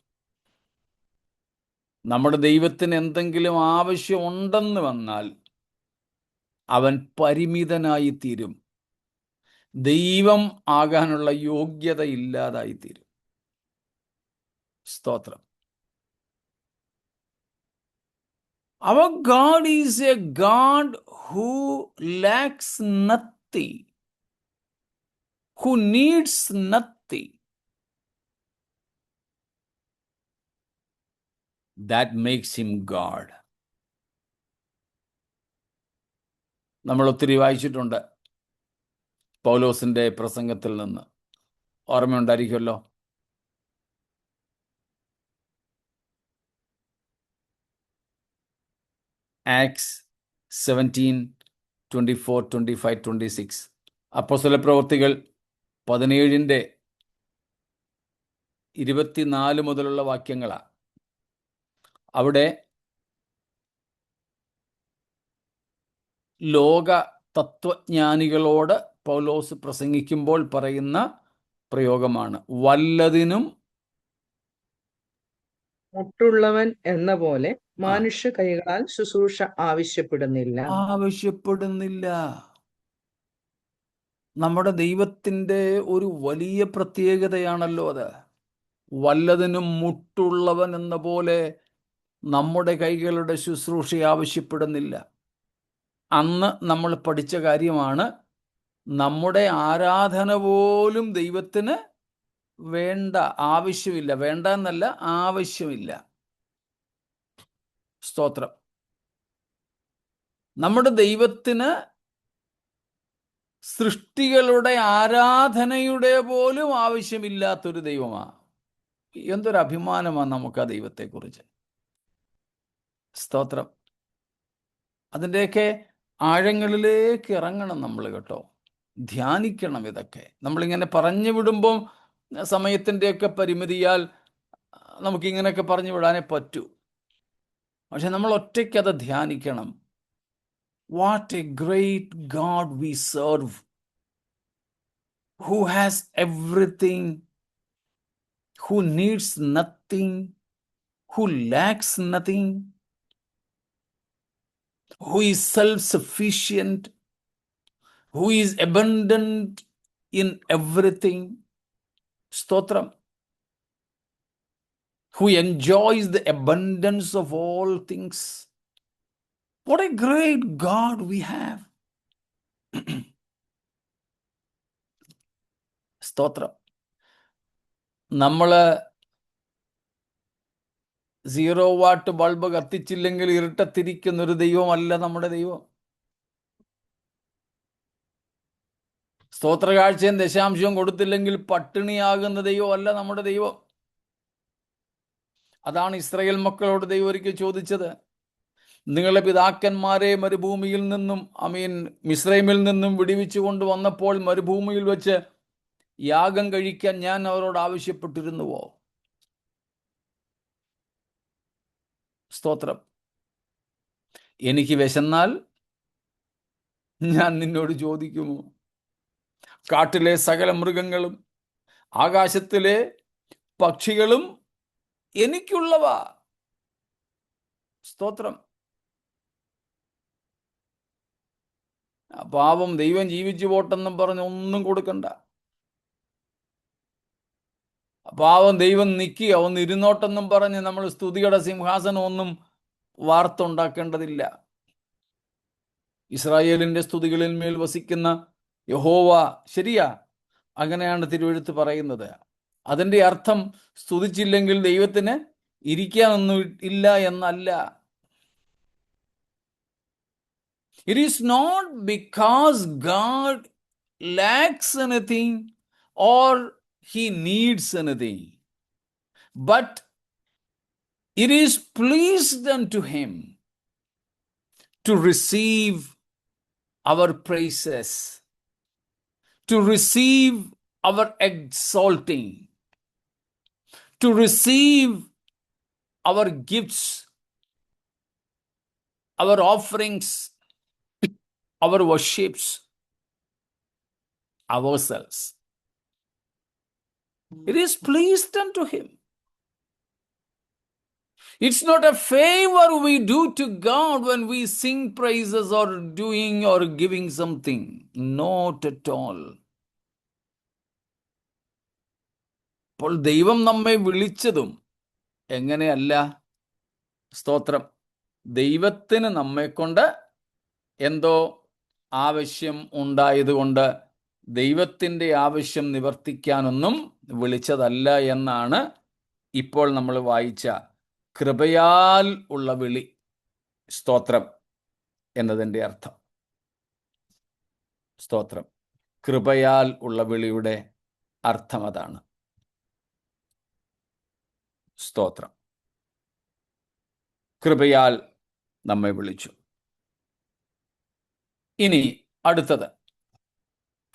നമ്മുടെ ദൈവത്തിന് എന്തെങ്കിലും ആവശ്യമുണ്ടെന്ന് വന്നാൽ അവൻ പരിമിതനായി തീരും, ദൈവം ആകാനുള്ള യോഗ്യത ഇല്ലാതായി തീരും. സ്തോത്രം. Our God is a God who lacks nothing, who needs nothing. That makes him God. നമ്മൾ ഒത്തിരി വായിച്ചിട്ടുണ്ട് പൗലോസിന്റെ പ്രസംഗത്തിൽ നിന്ന്. ഓർമ്മയുണ്ടായിരിക്കുമല്ലോ. ആക്ട്സ് 17:24-25-26. അപ്പോസ്തലപ്രവൃത്തികൾ 17:24 മുതലുള്ള വാക്യങ്ങളാണ്. അവിടെ ലോക തത്വജ്ഞാനികളോട് പൗലോസ് പ്രസംഗിക്കുമ്പോൾ പറയുന്ന പ്രയോഗമാണ്, വല്ലതിനും മുട്ടുള്ളവൻ എന്ന പോലെ മനുഷ്യ കൈകളാൽ ശുശ്രൂഷ ആവശ്യപ്പെടുന്നില്ല. നമ്മുടെ ദൈവത്തിൻ്റെ ഒരു വലിയ പ്രത്യേകതയാണല്ലോ അത്. വല്ലതിനും മുട്ടുള്ളവൻ എന്ന പോലെ നമ്മുടെ കൈകളുടെ ശുശ്രൂഷ ആവശ്യപ്പെടുന്നില്ല. അന്ന് നമ്മൾ പഠിച്ച കാര്യമാണ്, നമ്മുടെ ആരാധന പോലും ദൈവത്തിന് വേണ്ട, ആവശ്യമില്ല. വേണ്ട എന്നല്ല, ആവശ്യമില്ല. സ്തോത്രം. നമ്മുടെ ദൈവത്തിന് സൃഷ്ടികളുടെ ആരാധനയുടെ പോലും ആവശ്യമില്ലാത്തൊരു ദൈവമാണ്. എന്തൊരു അഭിമാനമാണ് നമുക്ക് ആ ദൈവത്തെക്കുറിച്ച്. സ്തോത്രം. അതിൻ്റെയൊക്കെ ആഴങ്ങളിലേക്ക് ഇറങ്ങണം നമ്മൾ കേട്ടോ, ധ്യാനിക്കണം. ഇതൊക്കെ നമ്മളിങ്ങനെ പറഞ്ഞു വിടുമ്പം സമയത്തിൻ്റെയൊക്കെ പരിമിതിയാൽ നമുക്കിങ്ങനെയൊക്കെ പറഞ്ഞു വിടാനേ പറ്റൂ. പക്ഷെ നമ്മൾ ഒറ്റയ്ക്ക് അത് ധ്യാനിക്കണം. What a great God we serve, who has everything, who needs nothing, who lacks nothing, who is self-sufficient, who is abundant in everything. Stotram. Who enjoys the abundance of all things. What a great God we have. സ്തോത്രം. നമ്മൾ 0 watt bulb കത്തിച്ചില്ലെങ്കിൽ ഇരുട്ടത്തിരിക്കുന്നൊരു ദൈവമല്ല നമ്മുടെ ദൈവം. സ്തോത്ര കാഴ്ചയും ദശാംശവും കൊടുത്തില്ലെങ്കിൽ പട്ടിണിയാകുന്ന ദൈവമല്ല നമ്മുടെ ദൈവം. അതാണ് ഇസ്രായേൽ മക്കളോട് ദൈവം ഒരിക്കൽ ചോദിച്ചത്. നിങ്ങളുടെ പിതാക്കന്മാരെ മരുഭൂമിയിൽ നിന്നും മിസ്രൈമിൽ നിന്നും വിടുവിച്ചു കൊണ്ടുവന്നപ്പോൾ മരുഭൂമിയിൽ വെച്ച് യാഗം കഴിക്കാൻ ഞാൻ അവരോട് ആവശ്യപ്പെട്ടിരുന്നുവോ? സ്തോത്രം. എനിക്ക് വിശന്നാൽ ഞാൻ നിന്നോട് ചോദിക്കുമോ? കാട്ടിലെ സകല മൃഗങ്ങളും ആകാശത്തിലെ പക്ഷികളും എനിക്കുള്ളവ. സ്തോത്രം. പാവം ദൈവം ജീവിച്ചു പോട്ടെന്നും പറഞ്ഞ് ഒന്നും കൊടുക്കണ്ട. പാവം ദൈവം നിൽക്കുക, ഒന്ന് ഇരുന്നോട്ടെന്നും പറഞ്ഞ് നമ്മൾ സ്തുതിയുടെ സിംഹാസനം ഒന്നും വാർത്തുണ്ടാക്കേണ്ടതില്ല. ഇസ്രായേലിന്റെ സ്തുതികളിൽ മേൽ വസിക്കുന്ന യഹോവ, ശരിയാ, അങ്ങനെയാണ് തിരുവെഴുത്ത് പറയുന്നത്. അതിൻ്റെ അർത്ഥം സ്തുതിച്ചില്ലെങ്കിൽ ദൈവത്തിന് ഇരിക്കാനൊന്നും ഇല്ല എന്നല്ല. It is not because God lacks anything or he needs anything, but it is pleased unto him to receive our praises, to receive our exalting, to receive our gifts, our offerings, our worships, ourselves. It is pleased unto him. It's not a favor we do to God when we sing praises or doing or giving something. Not at all. അപ്പോൾ ദൈവം നമ്മെ വിളിച്ചതും എങ്ങനെയല്ല? സ്തോത്രം. ദൈവത്തിന് നമ്മെക്കൊണ്ട് എന്തോ ആവശ്യം ഉണ്ടായതുകൊണ്ട് ദൈവത്തിൻ്റെ ആവശ്യം നിവർത്തിക്കാനൊന്നും വിളിച്ചതല്ല എന്നാണ് ഇപ്പോൾ നമ്മൾ വായിച്ച കൃപയാൽ ഉള്ള വിളി, സ്തോത്രം എന്നതിൻ്റെ അർത്ഥം. സ്തോത്രം. കൃപയാൽ ഉള്ള വിളിയുടെ അർത്ഥം അതാണ്. സ്തോത്രം. കൃപയാൽ നമ്മെ വിളിച്ചു. ഇനി അടുത്തത്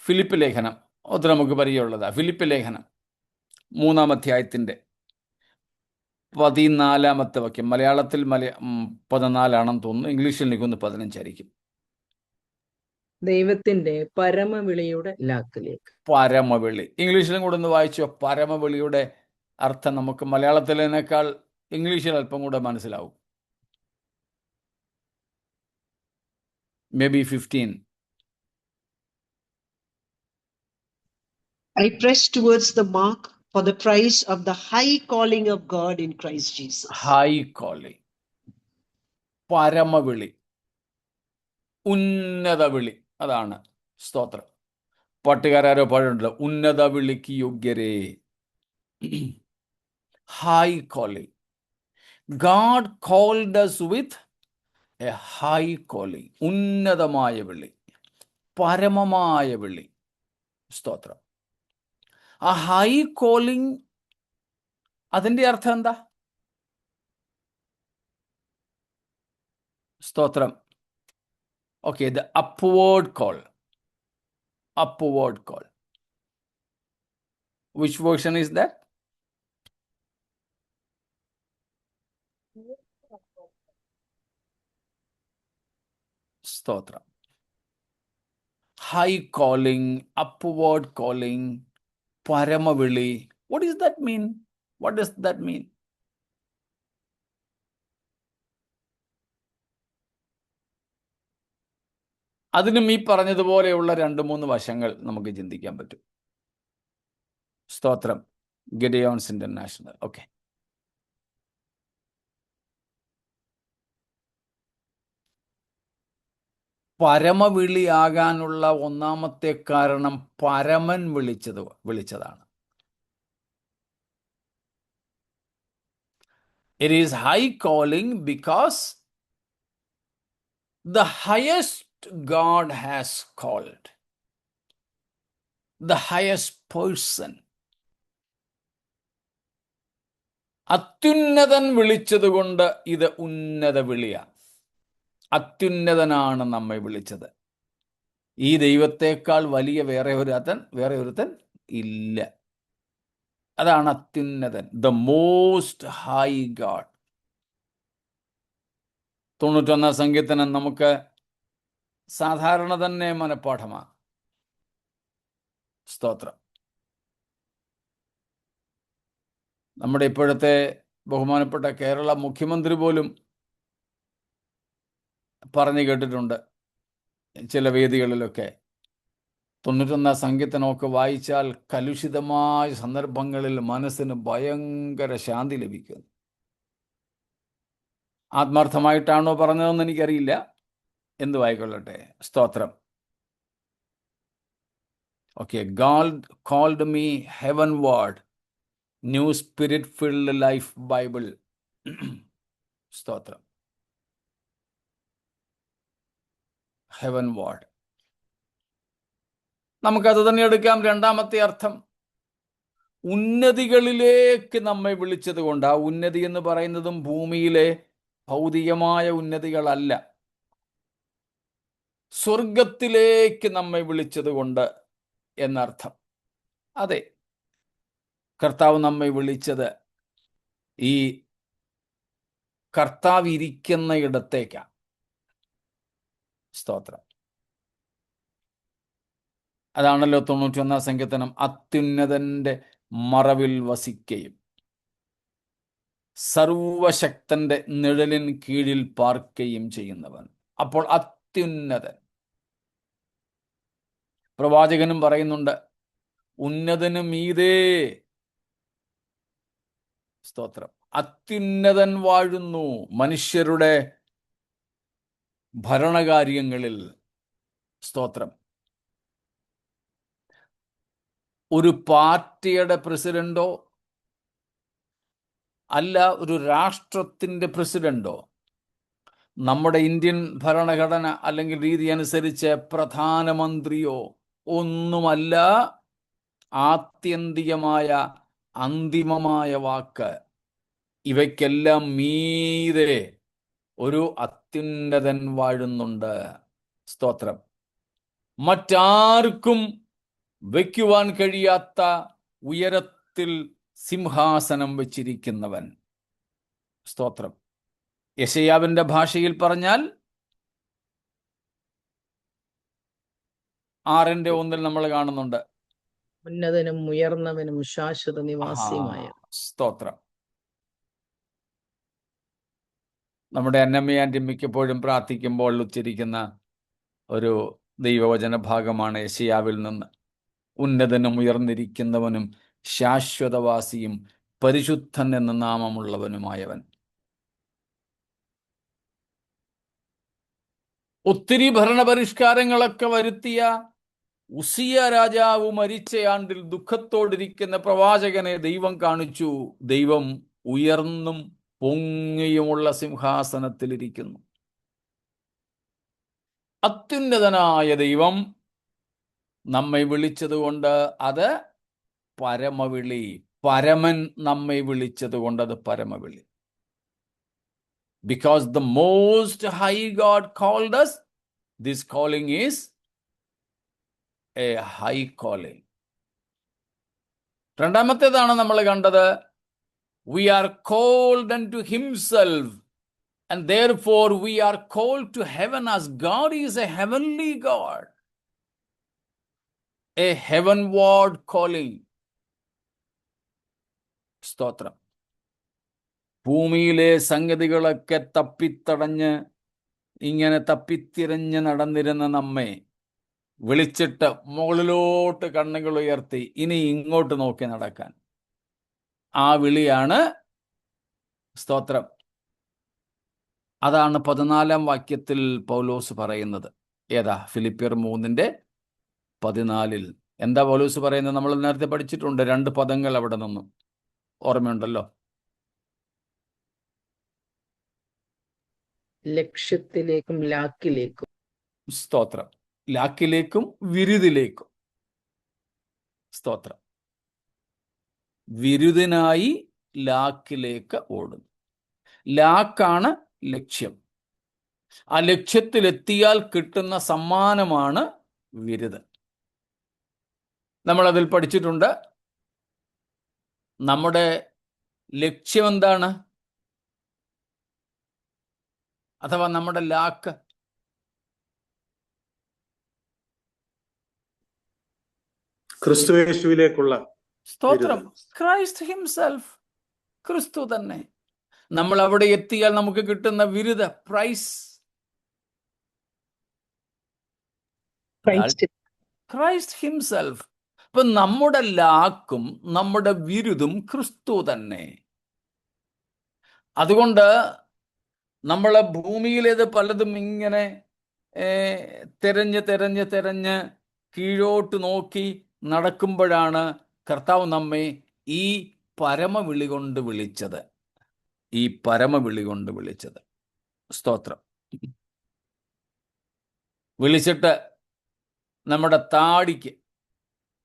ഫിലിപ്പ് ലേഖനം. അത് നമുക്ക് പരിചയമുള്ളതാ. ഫിലിപ്പ് ലേഖനം 3-ാം അധ്യായത്തിൻ്റെ 14-ാമത്തെ വാക്യം. മലയാളത്തിൽ 14 തോന്നുന്നു, ഇംഗ്ലീഷിൽ എനിക്കൊന്ന് 15 ആയിരിക്കും. ദൈവത്തിന്റെ പരമവിളിയുടെ ലാക്കിലേക്ക്. പരമവിളി. ഇംഗ്ലീഷിലും കൂടെ ഒന്ന് വായിച്ചോ. പരമവിളിയുടെ അർത്ഥം നമുക്ക് മലയാളത്തിലേക്കാൾ ഇംഗ്ലീഷിൽ അല്പം കൂടെ മനസ്സിലാവും. Maybe 15. I press towards the mark for the prize of the high calling of God in Christ Jesus. High calling. പരമവിളി, ഉന്നത വിളി, അതാണ്. സ്തോത്രം. പാട്ടുകാരോ പാടുണ്ടല്ലോ, ഉന്നത വിളിക്ക് യോഗ്യരേ. High calling. God called us with a high calling. ഉന്നതമായ വിളി, പരമമായ വിളി. സ്തോത്രം. ആ ഹൈ കോളിംഗ്, അതിൻ്റെ അർത്ഥം എന്താ? സ്തോത്രം. Okay, the upward call. Upward call. Which version is that? Stotra. High calling, upward calling, paramavili. What does that mean? What does that mean? അതിനും ഈ പറഞ്ഞതുപോലെയുള്ള 2-3 വശങ്ങൾ നമുക്ക് ചിന്തിക്കാൻ പറ്റും. സ്തോത്രം. ഗിഡിയോൺസ് ഇന്റർനാഷണൽ. ഓക്കെ, പരമവിളിയാകാനുള്ള ഒന്നാമത്തെ കാരണം പരമൻ വിളിച്ചതാണ്. It is high calling because the highest God has called, the highest person. അത്യുന്നതൻ വിളിച്ചതുകൊണ്ട് ഇത് ഉന്നത വിളിയാ. അത്യുന്നതനാണ് നമ്മെ വിളിച്ചത്. ഈ ദൈവത്തെക്കാൾ വലിയ വേറെ ഒരുത്തൻ ഇല്ല. അതാണ് അത്യുന്നതൻ, ദ മോസ്റ്റ് ഹൈ ഗാഡ്. 91-ാം സങ്കീർത്തനം നമുക്ക് സാധാരണ തന്നെ മനഃപ്പാഠമാണ്. സ്തോത്രം. നമ്മുടെ ഇപ്പോഴത്തെ ബഹുമാനപ്പെട്ട കേരള മുഖ്യമന്ത്രി പോലും പറഞ്ഞു കേട്ടിട്ടുണ്ട്, ചില വേദികളിലൊക്കെ. 91 സങ്കീർത്തനമൊക്കെ വായിച്ചാൽ കലുഷിതമായ സന്ദർഭങ്ങളിൽ മനസ്സിന് ഭയങ്കര ശാന്തി ലഭിക്കുന്നു. ആത്മാർത്ഥമായിട്ടാണോ പറഞ്ഞതെന്ന് എനിക്കറിയില്ല, എന്തുവായിക്കൊള്ളട്ടെ. സ്തോത്രം. Okay, God called me heavenward, New Spirit-filled Life Bible. സ്തോത്രം. heavenward. നമുക്കത് തന്നെ എടുക്കാം. രണ്ടാമത്തെ അർത്ഥം, ഉന്നതികളിലേക്ക് നമ്മെ വിളിച്ചത് കൊണ്ട്. ആ ഉന്നതി എന്ന് പറയുന്നതും ഭൂമിയിലെ ഭൗതികമായ ഉന്നതികളല്ല, സ്വർഗത്തിലേക്ക് നമ്മെ വിളിച്ചത് കൊണ്ട് എന്നർത്ഥം. അതെ, കർത്താവ് നമ്മെ വിളിച്ചത് ഈ കർത്താവ് ഇരിക്കുന്ന ഇടത്തേക്കാണ്. സ്തോത്രം. അതാണല്ലോ 91 സങ്കീർത്തനം, അത്യുന്നതന്റെ മറവിൽ വസിക്കുകയും സർവശക്തന്റെ നിഴലിൻ കീഴിൽ പാർക്കുകയും ചെയ്യുന്നവൻ. അപ്പോൾ അത്യുന്നതൻ. പ്രവാചകനും പറയുന്നുണ്ട്, ഉന്നതന് മീതേ. സ്തോത്രം. അത്യുന്നതൻ വാഴുന്നു മനുഷ്യരുടെ ഭരണകാര്യങ്ങളിൽ. സ്തോത്രം. ഒരു പാർട്ടിയുടെ പ്രസിഡന്റോ അല്ല, ഒരു രാഷ്ട്രത്തിൻ്റെ പ്രസിഡന്റോ, നമ്മുടെ ഇന്ത്യൻ ഭരണഘടന അല്ലെങ്കിൽ രീതി അനുസരിച്ച് പ്രധാനമന്ത്രിയോ ഒന്നുമല്ല ആത്യന്തികമായ അന്തിമമായ വാക്ക്. ഇവയ്ക്കെല്ലാം മീതെ ഒരു അത്യുന്നതൻ വാഴുന്നുണ്ട്. സ്തോത്രം. മറ്റാർക്കും വയ്ക്കുവാൻ കഴിയാത്ത ഉയരത്തിൽ സിംഹാസനം വെച്ചിരിക്കുന്നവൻ. സ്തോത്രം. യെശയ്യാവിന്റെ ഭാഷയിൽ പറഞ്ഞാൽ 6:1 നമ്മൾ കാണുന്നുണ്ട്, ഉന്നതനും ഉയർന്നവനും ശാശ്വത നിവാസിയുമായ. സ്തോത്രം. നമ്മുടെ അന്നമ്മ ആൻറ്റി മിക്കപ്പോഴും പ്രാർത്ഥിക്കുമ്പോൾ ഉച്ചരിക്കുന്ന ഒരു ദൈവവചന ഭാഗമാണ് യെശയ്യാവിൽ നിന്ന്. ഉന്നതനും ഉയർന്നിരിക്കുന്നവനും ശാശ്വതവാസിയും പരിശുദ്ധൻ എന്ന നാമമുള്ളവനുമായവൻ. ഒത്തിരി ഭരണപരിഷ്കാരങ്ങളൊക്കെ വരുത്തിയ ഉസിയ രാജാവ് മരിച്ചയാണ്ടിൽ ദുഃഖത്തോടിരിക്കുന്ന പ്രവാചകനെ ദൈവം കാണിച്ചു. ദൈവം ഉയർന്നും പൊങ്ങിയുമുള്ള സിംഹാസനത്തിലിരിക്കുന്നു. അത്യുന്നതനായ ദൈവം നമ്മെ വിളിച്ചതുകൊണ്ട് അത് പരമവിളി. പരമൻ നമ്മെ വിളിച്ചതുകൊണ്ട് അത് പരമവിളി. Because the most high God called us, this calling is a high calling. രണ്ടാമത്തേതാണ് നമ്മൾ കണ്ടത്, we are called unto himself, and therefore we are called to heaven, as God is a heavenly God. A heavenward calling. സ്തോത്രം. ഭൂമിയിലെ സംഗതികളൊക്കെ തപ്പിത്തടഞ്ഞ് ഇങ്ങനെ തപ്പിത്തിരഞ്ഞ് നടന്നിരുന്ന നമ്മെ വിളിച്ചിട്ട് മുകളിലോട്ട് കണ്ണുകൾ ഉയർത്തി ഇനി ഇങ്ങോട്ട് നോക്കി നടക്കാൻ. ആ വിളിയാണ് സ്തോത്രം. അതാണ് 14 വാക്യത്തിൽ പൗലോസ് പറയുന്നത്. ഏതാ? ഫിലിപ്പിയർ 3:14. എന്താ പൗലോസ് പറയുന്നത്? നമ്മൾ നേരത്തെ പഠിച്ചിട്ടുണ്ട്. 2 പദങ്ങൾ അവിടെ നിന്നും ഓർമ്മയുണ്ടല്ലോ. ലക്ഷ്യത്തിലേക്കും ലാക്കിലേക്കും. സ്തോത്രം. ലാക്കിലേക്കും വിരുദിലേക്കും. സ്തോത്രം. വിരുദിനായി ലാക്കിലേക്ക് ഓടുന്നു. ലാക്കാണ് ലക്ഷ്യം. ആ ലക്ഷ്യത്തിലെത്തിയാൽ കിട്ടുന്ന സമ്മാനമാണ് വിരുദ്. നമ്മളതിൽ പഠിച്ചിട്ടുണ്ട്. നമ്മുടെ ലക്ഷ്യം എന്താണ്? അഥവാ നമ്മുടെ ലാക്ക് ക്രിസ്തുയേശുവിലേക്കുള്ള. സ്തോത്രം. Christ himself. ക്രിസ്തു തന്നെ. നമ്മൾ അവിടെ എത്തിയാൽ നമുക്ക് കിട്ടുന്ന വിരുദ പ്രൈസ്. Christ. Christ himself. ഇപ്പൊ നമ്മുടെ ലാക്കും നമ്മുടെ വിരുദും ക്രിസ്തു തന്നെ. അതുകൊണ്ട് നമ്മളെ ഭൂമിയിലേത് പലതും ഇങ്ങനെ തെരഞ്ഞ് കീഴോട്ട് നോക്കി നടക്കുമ്പോഴാണ് കർത്താവ് നമ്മെ ഈ പരമവിളി കൊണ്ട് വിളിച്ചത്. ഈ പരമവിളി കൊണ്ട് വിളിച്ചത്. സ്തോത്രം. വിളിച്ചിട്ട് നമ്മുടെ താടിക്ക്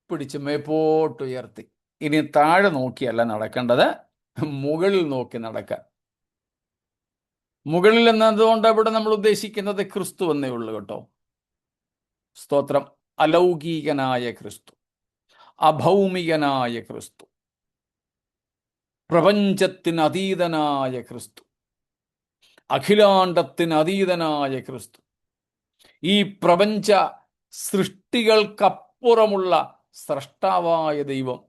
പിടിച്ച് മേപ്പോട്ടുയർത്തി. ഇനി താഴെ നോക്കിയല്ല നടക്കേണ്ടത്, മുകളിൽ നോക്കി നടക്കാൻ. മുകളിൽ എന്നതുകൊണ്ട് ഇവിടെ നമ്മൾ ഉദ്ദേശിക്കുന്നത് ക്രിസ്തു എന്നേ ഉള്ളൂ കേട്ടോ. സ്തോത്രം. അലൗകികനായ ക്രിസ്തു, അഭൗമികനായ ക്രിസ്തു, പ്രപഞ്ചത്തിന് അതീതനായ ക്രിസ്തു, അഖിലാണ്ടത്തിന് അതീതനായ ക്രിസ്തു, ഈ പ്രപഞ്ച സൃഷ്ടികൾക്കപ്പുറമുള്ള സ്രഷ്ടാവായ ദൈവം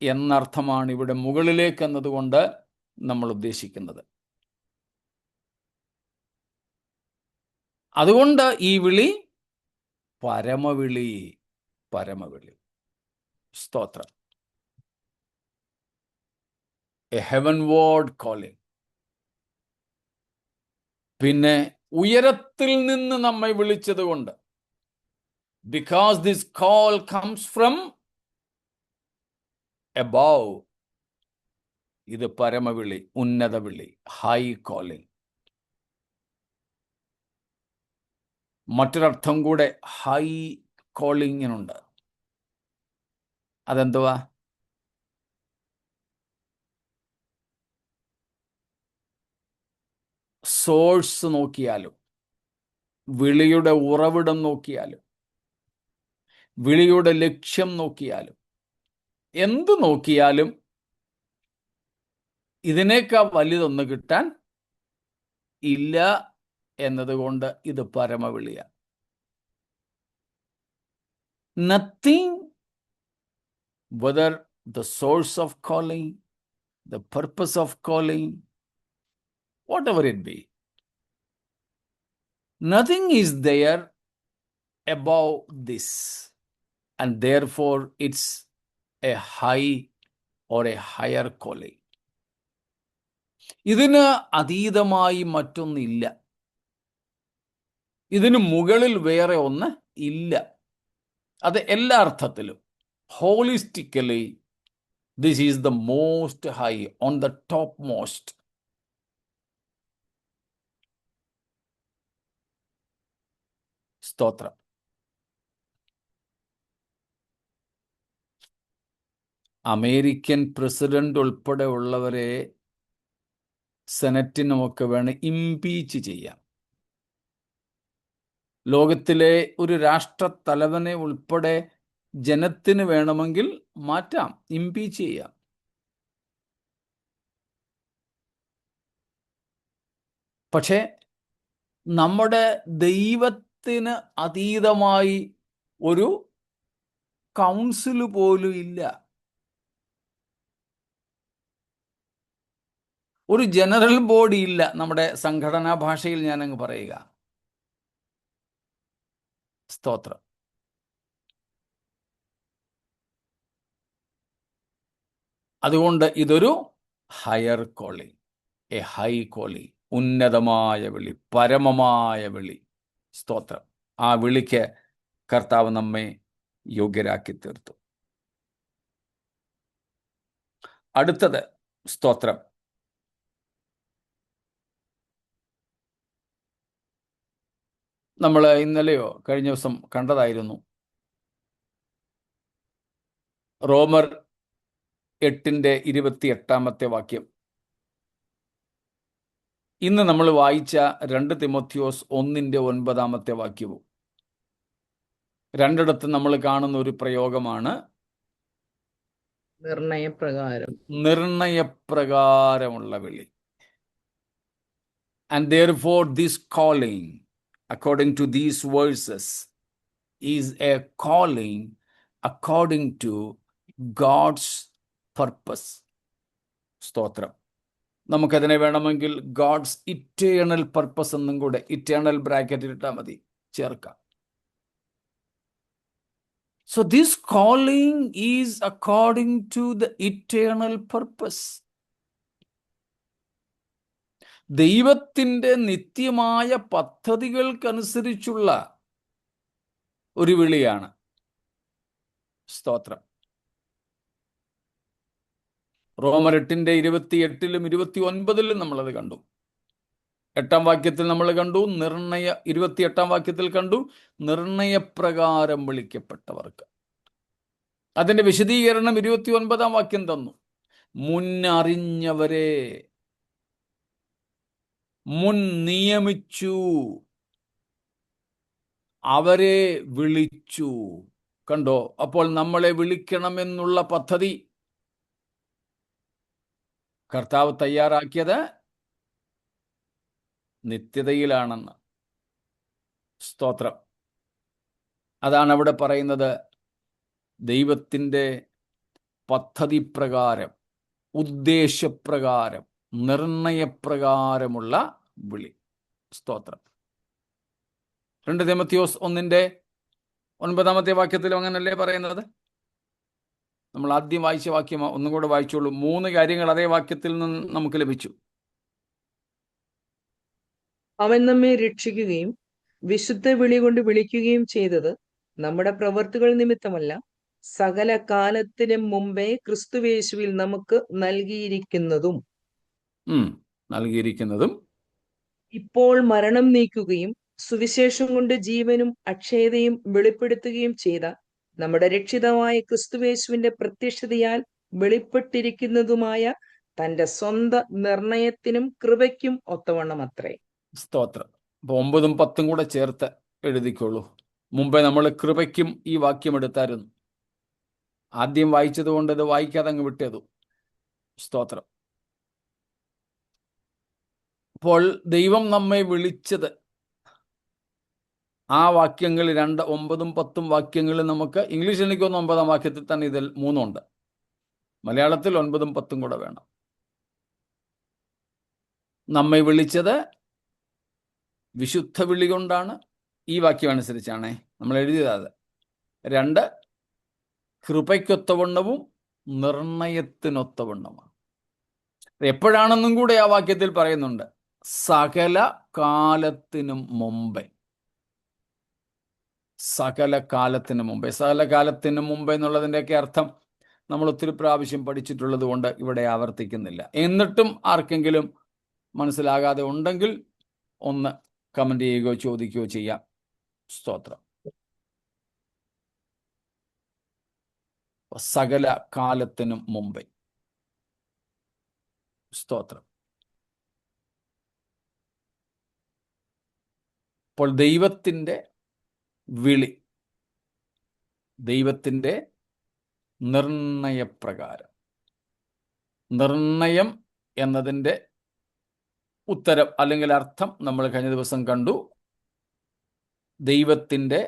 എന്നർത്ഥമാണ് ഇവിടെ മുകളിലേക്ക് എന്നതുകൊണ്ട് നമ്മൾ ഉദ്ദേശിക്കുന്നത്. അതുകൊണ്ട് ഈ വിളി പരമവിളി. പരമവിളി. സ്തോത്രം. A heavenward calling. പിന്നെ ഉയരത്തിൽ നിന്ന് നമ്മെ വിളിച്ചത് കൊണ്ട്, because this call comes from above. ഇത് പരമവിളി, ഉന്നത വിളി, ഹൈ കോളിംഗ്. മറ്റൊരർത്ഥം കൂടെ ഹൈ കോളിങ്ങിനുണ്ട്. അതെന്തുവാ? സോഴ്സ് നോക്കിയാലും, വിളിയുടെ ഉറവിടം നോക്കിയാലും, വിളിയുടെ ലക്ഷ്യം നോക്കിയാലും, എന്തു നോക്കിയാലും ഇതിനേക്കാൾ വലുതൊന്ന് കിട്ടാൻ ഇല്ല എന്നതുകൊണ്ട് ഇത് പരമവിളിയാണ്. Nothing, whether the source of calling, the purpose of calling, whatever it be, nothing is there above this, and therefore it's a high or a higher calling. ഇതിന് അതീതമായി മറ്റൊന്നില്ല, ഇതിന് മുകളിൽ വേറെ ഒന്ന് ഇല്ല. അത് എല്ലാ അർത്ഥത്തിലും holistically, this is the most high, on the topmost. സ്തോത്രം. അമേരിക്കൻ പ്രസിഡന്റ് ഉൾപ്പെടെ ഉള്ളവരെ സെനറ്റിനുമൊക്കെ വേണം ഇംപീച്ച് ചെയ്യാം. ലോകത്തിലെ ഒരു രാഷ്ട്രത്തലവനെ ഉൾപ്പെടെ ജനത്തിന് വേണമെങ്കിൽ മാറ്റാം, ഇംപീച്ച് ചെയ്യാം. പക്ഷേ നമ്മുടെ ദൈവത്തിന് അതീതമായി ഒരു കൗൺസിൽ പോലും ഇല്ല. ഒരു ജനറൽ ബോഡി ഇല്ല. നമ്മുടെ സംഘടനാ ഭാഷയിൽ ഞാനങ്ങ് പറയുക. സ്തോത്രം. അതുകൊണ്ട് ഇതൊരു higher calling, A high calling, ഉന്നതമായ വിളി, പരമമായ വിളി. സ്തോത്രം. ആ വിളിക്ക് കർത്താവ് നമ്മെ യോഗ്യരാക്കി തീർത്തു. അടുത്തത് സ്തോത്രം. നമ്മൾ ഇന്നലെയോ കഴിഞ്ഞ ദിവസം കണ്ടതായിരുന്നു. റോമർ 8:28 വാക്യം. ഇന്ന് നമ്മൾ വായിച്ച 2 തിമോത്തിയോസ് 1:9 വാക്യവും രണ്ടിടത്ത് നമ്മൾ കാണുന്ന ഒരു പ്രയോഗമാണ് നിർണയപ്രകാരമുള്ള വിളി. And therefore this calling, according to these verses, is a calling according to God's purpose. സ്തോത്രം. നമുക്കതിനെ വേണമെങ്കിൽ ഗോഡ്സ് ഇറ്റേണൽ പർപ്പസ് എന്നും കൂടെ ഇറ്റേണൽ ബ്രാക്കറ്റിൽ ഇട്ടാൽ മതി, ചേർക്കാം. So this calling is according to the eternal purpose. ദൈവത്തിൻ്റെ നിത്യമായ പദ്ധതികൾക്കനുസരിച്ചുള്ള ഒരു വിളിയാണ്. സ്തോത്രം. റോമർ 8:28 29 നമ്മളത് കണ്ടു. 8-ാം വാക്യത്തിൽ നമ്മൾ കണ്ടു 28-ാം വാക്യത്തിൽ കണ്ടു നിർണയപ്രകാരം വിളിക്കപ്പെട്ടവർക്ക്. അതിന്റെ വിശദീകരണം 29-ാം വാക്യം തന്നു. മുന്നറിഞ്ഞവരെ മുൻ നിയമിച്ചു, അവരെ വിളിച്ചു. കണ്ടോ? അപ്പോൾ നമ്മളെ വിളിക്കണമെന്നുള്ള പദ്ധതി കർത്താവ് തയ്യാറാക്കിയത് നിത്യതയിലാണെന്ന്. സ്തോത്രം. അതാണ് അവിടെ പറയുന്നത്. ദൈവത്തിൻ്റെ പദ്ധതി പ്രകാരം, ഉദ്ദേശപ്രകാരം, നിർണയപ്രകാരമുള്ള വിളി. സ്തോത്രം. 2 തിമോഥെയോസ് 1:9 വാക്യത്തിലും അങ്ങനല്ലേ പറയുന്നത്? നമ്മൾ ആദ്യം വായിച്ച വാക്യം ഒന്നും കൂടെ വായിച്ചോളൂ. 3 കാര്യങ്ങൾ അതേ വാക്യത്തിൽ നിന്ന് നമുക്ക് ലഭിച്ചു. അവൻ നമ്മെ രക്ഷിക്കുകയും വിശുദ്ധ വിളി കൊണ്ട് വിളിക്കുകയും ചെയ്തത് നമ്മുടെ പ്രവൃത്തികൾ നിമിത്തമല്ല, സകല കാലത്തിനും മുമ്പേ ക്രിസ്തുവേശുവിൽ നമുക്ക് നൽകിയിരിക്കുന്നതും ഇപ്പോൾ മരണം നീക്കുകയും സുവിശേഷം കൊണ്ട് ജീവനും അക്ഷയതയും വെളിപ്പെടുത്തുകയും ചെയ്ത നമ്മുടെ രക്ഷിതമായ ക്രിസ്തുവേശുവിന്റെ പ്രത്യക്ഷതയാൽ വെളിപ്പെട്ടിരിക്കുന്നതുമായ തന്റെ സ്വന്തം നിർണയത്തിനും കൃപയ്ക്കും ഒത്തവണ്ണം അത്രേ. സ്തോത്രം. അപ്പോൾ 9-ഉം 10-ഉം കൂടെ ചേർത്ത് എഴുതിക്കോളൂ. മുമ്പേ നമ്മൾ കൃപയ്ക്കും ഈ വാക്യം എടുത്തായിരുന്നു. ആദ്യം വായിച്ചത് കൊണ്ട് ഇത് വായിക്കാതെ അങ്ങ് വിട്ടതു. സ്തോത്രം. അപ്പോൾ ദൈവം നമ്മെ വിളിച്ചത്, ആ വാക്യങ്ങൾ 2, 9-ഉം 10-ഉം വാക്യങ്ങൾ നമുക്ക് ഇംഗ്ലീഷിൽ എനിക്ക് 9-ാം വാക്യത്തിൽ തന്നെ ഇതിൽ 3 ഉണ്ട്. മലയാളത്തിൽ 9-ഉം 10-ഉം കൂടെ വേണം. നമ്മെ വിളിച്ചത് വിശുദ്ധ വിളി കൊണ്ടാണ്. ഈ വാക്യം അനുസരിച്ചാണേ നമ്മൾ എഴുതിയത്. 2, കൃപയ്ക്കൊത്തവണ്ണവും നിർണയത്തിനൊത്തവണ്ണമാണ്. എപ്പോഴാണെന്നും കൂടെ ആ വാക്യത്തിൽ പറയുന്നുണ്ട്. സകല കാലത്തിനും മുമ്പേ. സകല കാലത്തിന് മുമ്പേ. സകല കാലത്തിന് മുമ്പേ എന്നുള്ളതിൻ്റെയൊക്കെ അർത്ഥം നമ്മൾ ഒത്തിരി പ്രാവശ്യം പഠിച്ചിട്ടുള്ളത് കൊണ്ട് ഇവിടെ ആവർത്തിക്കുന്നില്ല. എന്നിട്ടും ആർക്കെങ്കിലും മനസ്സിലാകാതെ ഉണ്ടെങ്കിൽ ഒന്ന് കമന്റ് ചെയ്യുകയോ ചോദിക്കുകയോ ചെയ്യാം. സ്തോത്രം. സകല കാലത്തിനും മുമ്പേ. സ്തോത്രം. അപ്പോൾ ദൈവത്തിൻ്റെ വിളി, ദൈവത്തിൻ്റെ നിർണയപ്രകാരം. നിർണയം എന്നതിൻ്റെ ഉത്തരം അല്ലെങ്കിൽ അർത്ഥം നമ്മൾ കഴിഞ്ഞ ദിവസം കണ്ടു. ദൈവത്തിൻ്റെ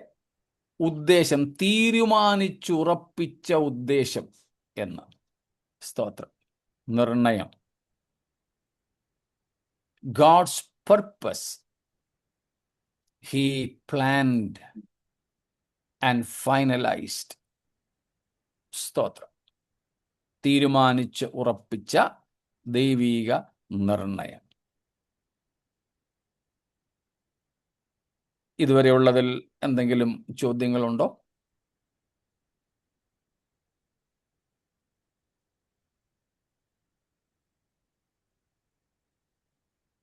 ഉദ്ദേശം, തീരുമാനിച്ചുറപ്പിച്ച ഉദ്ദേശം എന്ന്. സ്തോത്രം. നിർണയം. God's purpose. He planned and finalized. സ്തോത്രം. തീരുമാനിച്ച് ഉറപ്പിച്ച ദൈവിക നിർണയം. ഇതുവരെയുള്ളതിൽ എന്തെങ്കിലും ചോദ്യങ്ങളുണ്ടോ?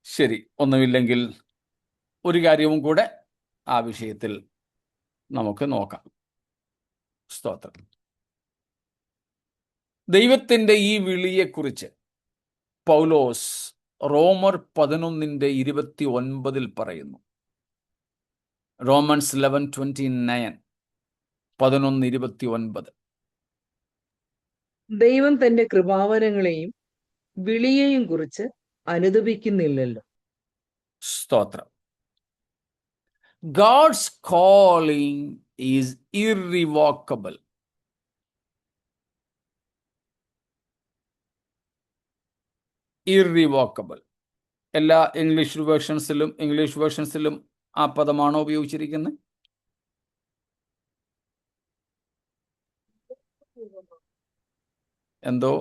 ശരി, ഒന്നുമില്ലെങ്കിൽ ഒരു കാര്യവും കൂടെ ആ വിഷയത്തിൽ നമുക്ക് നോക്കാം. സ്തോത്രം. ദൈവത്തിൻ്റെ ഈ വിളിയെക്കുറിച്ച് പൗലോസ് റോമർ 11:29 പറയുന്നു. റോമൻസ് 11:29. 11:29. ദൈവം തന്റെ കൃപാവരങ്ങളെയും വിളിയെയും കുറിച്ച് അനുദപിക്കുന്നില്ലല്ലോ. സ്തോത്രം. God's calling is irrevocable. Irrevocable. എല്ലാ ഇംഗ്ലീഷ് വേർഷൻസിലും ആ പദമാണോ ഉപയോഗിച്ചിരിക്കുന്നത്? എന്തോ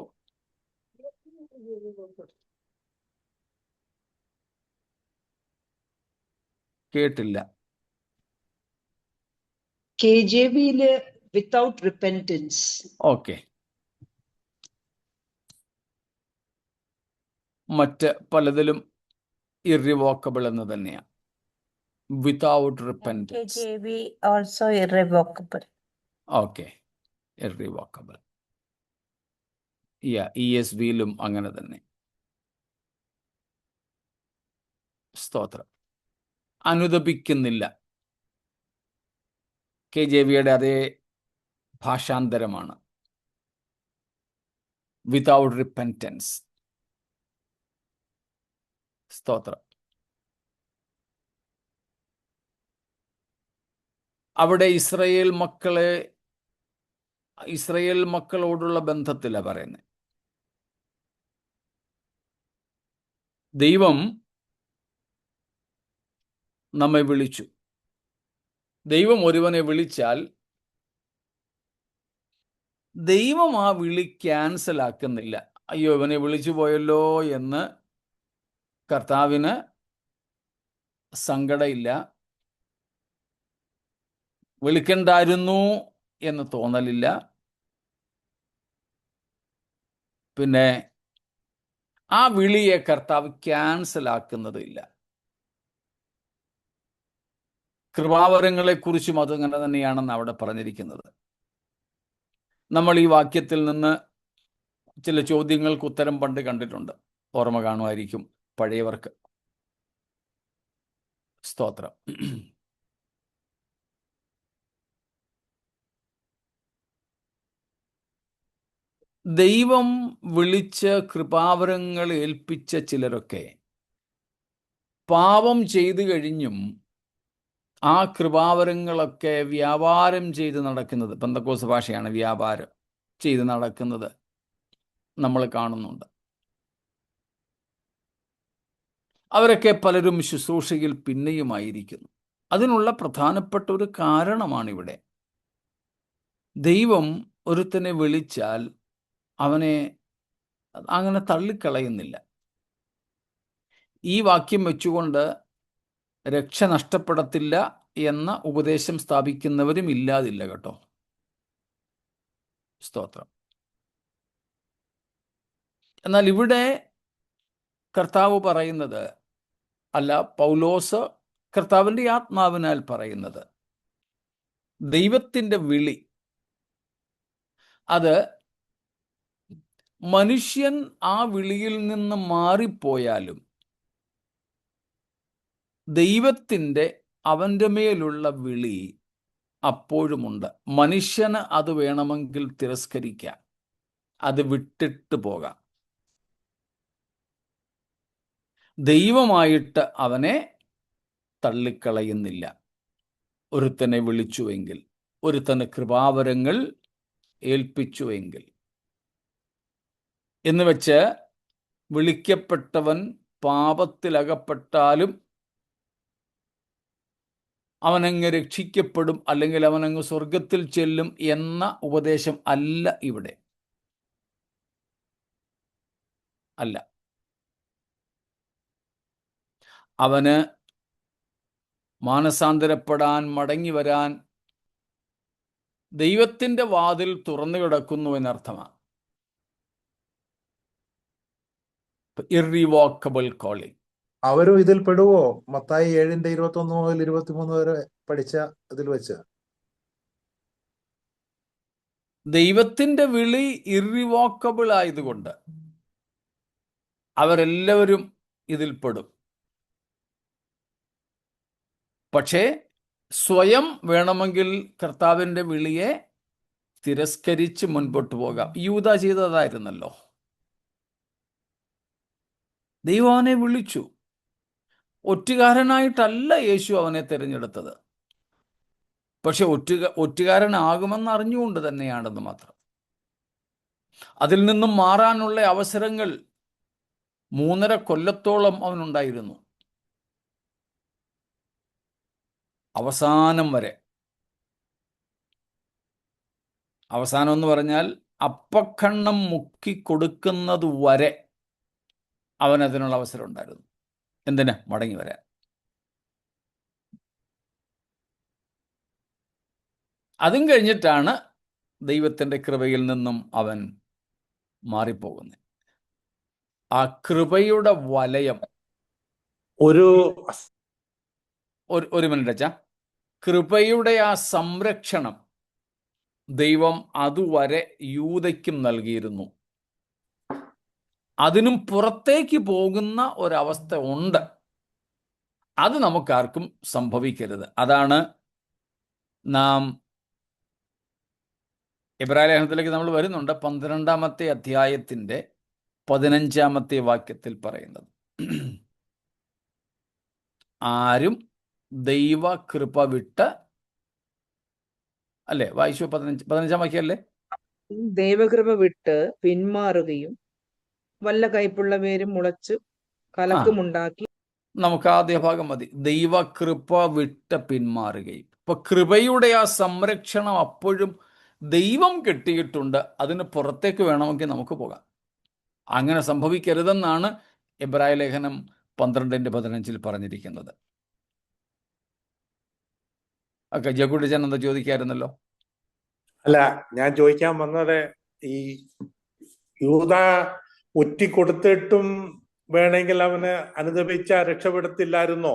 കേട്ടില്ല. KJV without repentance. ഓക്കെ. മറ്റ് പലതിലും ഇറിവോക്കബിൾ എന്ന് തന്നെയാണ്. Without repentance. KJV also irrevocable. Okay, irrevocable. ESV-യിലും അങ്ങനെ തന്നെ. സ്തോത്രം. അനുദപിക്കുന്നില്ല. KJV-യുടെ അതേ ഭാഷാന്തരമാണ്. Without repentance. സ്തോത്രം. അവിടെ ഇസ്രായേൽ മക്കളോടുള്ള ബന്ധത്തിലാണ് പറയുന്നത്. ദൈവം നമ്മെ വിളിച്ചു. ദൈവം ഒരുവനെ വിളിച്ചാൽ ദൈവം ആ വിളി ക്യാൻസൽ ആക്കുന്നില്ല. അയ്യോ, ഇവനെ വിളിച്ചു പോയല്ലോ എന്ന് കർത്താവിന് സങ്കടമില്ല. വിളിക്കണ്ടായിരുന്നു എന്ന് തോന്നലില്ല. പിന്നെ ആ വിളിയെ കർത്താവ് ക്യാൻസൽ ആക്കുന്നതില്ല. കൃപാവരങ്ങളെക്കുറിച്ചും അതങ്ങനെ തന്നെയാണെന്ന് അവിടെ പറഞ്ഞിരിക്കുന്നത്. നമ്മൾ ഈ വാക്യത്തിൽ നിന്ന് ചില ചോദ്യങ്ങൾക്ക് ഉത്തരം പണ്ട് കണ്ടിട്ടുണ്ട്. ഓർമ്മ കാണുമായിരിക്കും പഴയവർക്ക്. സ്തോത്രം. ദൈവം വിളിച്ച് കൃപാവരങ്ങൾ ഏൽപ്പിച്ച ചിലരൊക്കെ പാപം ചെയ്തു കഴിഞ്ഞും ആ കൃപാവരങ്ങളൊക്കെ വ്യാപാരം ചെയ്ത് നടക്കുന്നത്, പെന്തക്കോസ്ത് ഭാഷയാണ് വ്യാപാരം ചെയ്ത് നടക്കുന്നത് നമ്മൾ കാണുന്നുണ്ട്. അവരൊക്കെ പലരും ശുശ്രൂഷയിൽ പിന്നെയുമായിരിക്കുന്നു. അതിനുള്ള പ്രധാനപ്പെട്ട ഒരു കാരണമാണിവിടെ. ദൈവം ഒരുത്തനെ വിളിച്ചാൽ അവനെ അങ്ങനെ തള്ളിക്കളയുന്നില്ല. ഈ വാക്യം വെച്ചുകൊണ്ട് രക്ഷ നഷ്ടപ്പെടത്തില്ല എന്ന ഉപദേശം സ്ഥാപിക്കുന്നവരും ഇല്ലാതില്ല കേട്ടോ. സ്തോത്രം. എന്നാൽ ഇവിടെ കർത്താവ് പറയുന്നത്, അല്ല, പൗലോസ് കർത്താവിൻ്റെ ആത്മാവിനാൽ പറയുന്നത്, ദൈവത്തിൻ്റെ വിളി അത് മനുഷ്യൻ ആ വിളിയിൽ നിന്ന് മാറിപ്പോയാലും ദൈവത്തിൻ്റെ അവൻ്റെ മേലുള്ള വിളി അപ്പോഴുമുണ്ട്. മനുഷ്യന് അത് വേണമെങ്കിൽ തിരസ്കരിക്കാം, അത് വിട്ടിട്ട് പോകാം. ദൈവമായിട്ട് അവനെ തള്ളിക്കളയുന്നില്ല. ഒരുത്തനെ വിളിച്ചുവെങ്കിൽ, ഒരുത്തന് കൃപാവരങ്ങൾ ഏൽപ്പിച്ചുവെങ്കിൽ എന്ന് വെച്ച് വിളിക്കപ്പെട്ടവൻ പാപത്തിലകപ്പെട്ടാലും അവനങ്ങ് രക്ഷിക്കപ്പെടും, അല്ലെങ്കിൽ അവനങ്ങ് സ്വർഗത്തിൽ ചെല്ലും എന്ന ഉപദേശം അല്ല ഇവിടെ. അല്ല. അവന് മാനസാന്തരപ്പെടാൻ, മടങ്ങി വരാൻ ദൈവത്തിൻ്റെ വാതിൽ തുറന്നു കിടക്കുന്നു എന്നർത്ഥമാണ്. ഇർറിവോക്കബിൾ കോളിംഗ്. അവരും ഇതിൽ പെടുവോ? മത്തായി 7:21 മുതൽ 23 വരെ പഠിച്ച ഇതിൽ വെച്ച് ദൈവത്തിൻ്റെ വിളി ഇർറിവോക്കബിൾ ആയതുകൊണ്ട് അവരെല്ലാവരും ഇതിൽ പെടും. പക്ഷേ സ്വയം വേണമെങ്കിൽ കർത്താവിൻ്റെ വിളിയെ തിരസ്കരിച്ച് മുൻപോട്ട് പോകാം. യൂദാ ചെയ്തതായിരുന്നല്ലോ. ദൈവം അവനെ വിളിച്ചു. ഒറ്റുകാരനായിട്ടല്ല യേശു അവനെ തിരഞ്ഞെടുത്തത്. പക്ഷെ ഒറ്റുകാരനാകുമെന്ന് അറിഞ്ഞുകൊണ്ട് തന്നെയാണെന്ന് മാത്രം. അതിൽ നിന്നും മാറാനുള്ള അവസരങ്ങൾ 3.5 കൊല്ലത്തോളം അവനുണ്ടായിരുന്നു. അവസാനം വരെ. അവസാനം എന്ന് പറഞ്ഞാൽ അപ്പക്കണ്ണം മുക്കി കൊടുക്കുന്നത് വരെ അവൻ അതിനുള്ള അവസരം ഉണ്ടായിരുന്നു. എന്തിന്? മടങ്ങി വരാൻ. അതും കഴിഞ്ഞിട്ടാണ് ദൈവത്തിൻ്റെ കൃപയിൽ നിന്നും അവൻ മാറിപ്പോകുന്നത്. ആ കൃപയുടെ വലയം ഒരു ഒരു മിനിറ്റ് അച്ഛാ. കൃപയുടെ ആ സംരക്ഷണം ദൈവം അതുവരെ യൂദയ്ക്കും നൽകിയിരുന്നു. അതിനും പുറത്തേക്ക് പോകുന്ന ഒരവസ്ഥ ഉണ്ട്. അത് നമുക്കാർക്കും സംഭവിക്കരുത്. അതാണ് നാം എബ്രായ ലേഖനത്തിലേക്ക് നമ്മൾ വരുന്നുണ്ട്. 12-ാമത്തെ അധ്യായത്തിൻ്റെ 15-ാമത്തെ വാക്യത്തിൽ പറയുന്നത്, ആരും ദൈവകൃപ വിട്ട്, അല്ലേ? വായിച്ചു. 15-ാം വാക്യമല്ലേ? ദൈവകൃപ വിട്ട് പിന്മാറുകയും വല്ല കയ്പുള്ള വേരും മുളച്ച് കലക്കമുണ്ടാക്കി. നമുക്ക് ആദ്യ ഭാഗം മതി. ദൈവകൃപ വിട്ട് പിന്മാറുകയും. ഇപ്പൊ കൃപയുടെ ആ സംരക്ഷണം അപ്പോഴും ദൈവം കെട്ടിയിട്ടുണ്ട്. അതിന് പുറത്തേക്ക് വേണമെങ്കിൽ നമുക്ക് പോകാം. അങ്ങനെ സംഭവിക്കരുതെന്നാണ് എബ്രായ ലേഖനം 12:15 പറഞ്ഞിരിക്കുന്നത്. ഒക്കെ ജഗുഡിച്ചൻ എന്താ ചോദിക്കായിരുന്നല്ലോ? അല്ല, ഞാൻ ചോദിക്കാൻ വന്നത്, ഈ യൂദ ഒറ്റിക്കൊടുത്തിട്ടും വേണമെങ്കിൽ അവന് അനുദപിച്ച രക്ഷപ്പെടത്തില്ലായിരുന്നോ?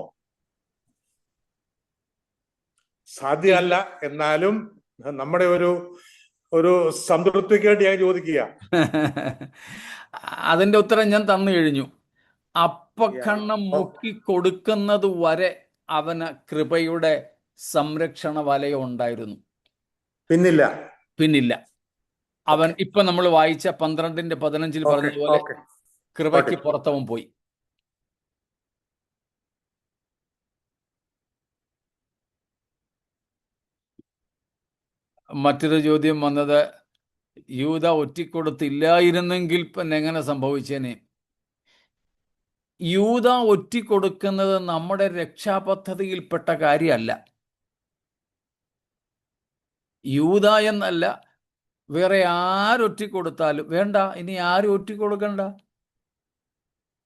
സാധ്യമല്ല. എന്നാലും നമ്മുടെ ഒരു സംതൃപ്തിക്ക് വേണ്ടി ഞാൻ ചോദിക്കുക. അതിന്റെ ഉത്തരം ഞാൻ തന്നു കഴിഞ്ഞു. അപ്പക്കണ്ണം മുക്കി കൊടുക്കുന്നത് വരെ അവന് കൃപയുടെ സംരക്ഷണ വലയം ഉണ്ടായിരുന്നു. പിന്നില്ല. അവൻ ഇപ്പൊ നമ്മൾ വായിച്ച 12:15 പറഞ്ഞതുപോലെ കൃപയ്ക്ക് പുറത്തവൻ പോയി. മറ്റൊരു ചോദ്യം വന്നത്, യൂദ ഒറ്റിക്കൊടുത്തില്ലായിരുന്നെങ്കിൽ പിന്നെ എങ്ങനെ സംഭവിച്ചേനെ? യൂദ ഒറ്റിക്കൊടുക്കുന്നത് നമ്മുടെ രക്ഷാപദ്ധതിയിൽപ്പെട്ട കാര്യമല്ല. യൂദ എന്നല്ല, വേറെ ആരൊറ്റിക്കൊടുത്താലും വേണ്ട. ഇനി ആരും ഒറ്റിക്കൊടുക്കണ്ട.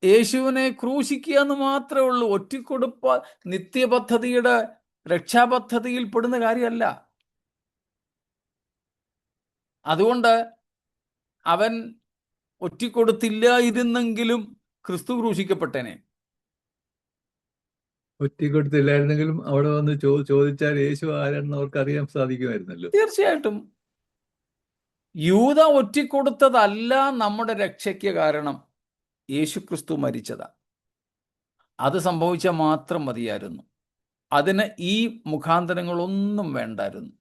യേശുവിനെ ക്രൂശിക്കുക എന്ന് മാത്രമേ ഉള്ളൂ. ഒറ്റിക്കൊടുപ്പ നിത്യപദ്ധതിയുടെ രക്ഷാപദ്ധതിയിൽ പെടുന്ന കാര്യമല്ല. അതുകൊണ്ട് അവൻ ഒറ്റിക്കൊടുത്തില്ലായിരുന്നെങ്കിലും ക്രിസ്തു ക്രൂശിക്കപ്പെട്ടേനെ. ഒറ്റിക്കൊടുത്തില്ലായിരുന്നെങ്കിലും അവിടെ വന്ന് ചോദിച്ചാൽ യേശു ആരാണെന്ന് അവർക്ക് അറിയാൻ സാധിക്കുമായിരുന്നല്ലോ. തീർച്ചയായിട്ടും. യൂദ ഒറ്റിക്കൊടുത്തതല്ല നമ്മുടെ രക്ഷയ്ക്ക് കാരണം. യേശു ക്രിസ്തു മരിച്ചതാ. അത് സംഭവിച്ചാൽ മാത്രം മതിയായിരുന്നു. അതിന് ഈ മുഖാന്തരങ്ങളൊന്നും വേണ്ടായിരുന്നു.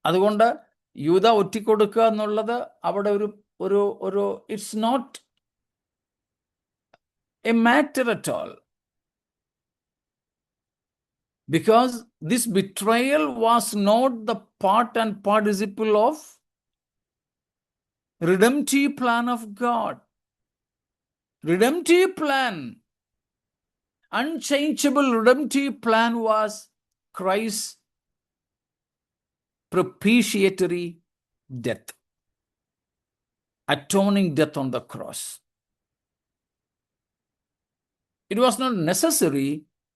അതുകൊണ്ട് യൂദ ഒറ്റിക്കൊടുക്കുക എന്നുള്ളത് അവിടെ ഒരു it's not a matter at all. Because this betrayal was not the part and participle of redemptive plan of God. Redemptive plan, unchangeable redemptive plan was Christ's propitiatory death, atoning death on the cross. It was not necessary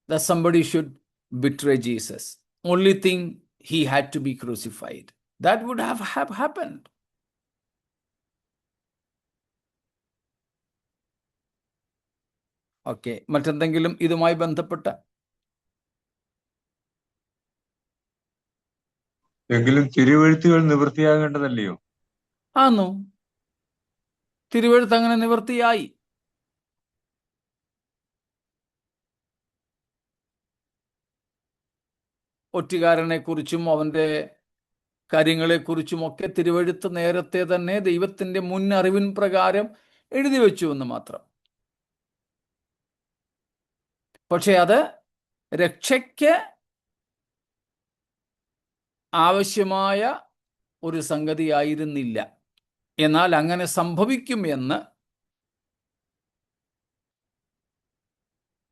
that somebody should betray Jesus. Only thing, he had to be crucified. That would have happened. Okay, മറ്റെന്തെങ്കിലും ഇതുമായി ബന്ധപ്പെട്ട? എങ്കിലും തിരുവെഴുത്തുകൾ നിവൃത്തിയാകേണ്ടതല്ലയോ? ആന്നു. തിരുവെഴുത്ത് അങ്ങനെ നിവൃത്തിയായി. ഒറ്റുകാരനെ കുറിച്ചും അവന്റെ കാര്യങ്ങളെക്കുറിച്ചും ഒക്കെ തിരുവെഴുത്ത് നേരത്തെ തന്നെ ദൈവത്തിന്റെ മുൻ അറിവിൻ പ്രകാരം എഴുതി വെച്ചു എന്ന് മാത്രം. പക്ഷെ അത് രക്ഷയ്ക്ക് ആവശ്യമായ ഒരു സംഗതിയായിരുന്നില്ല. എന്നാൽ അങ്ങനെ സംഭവിക്കും എന്ന്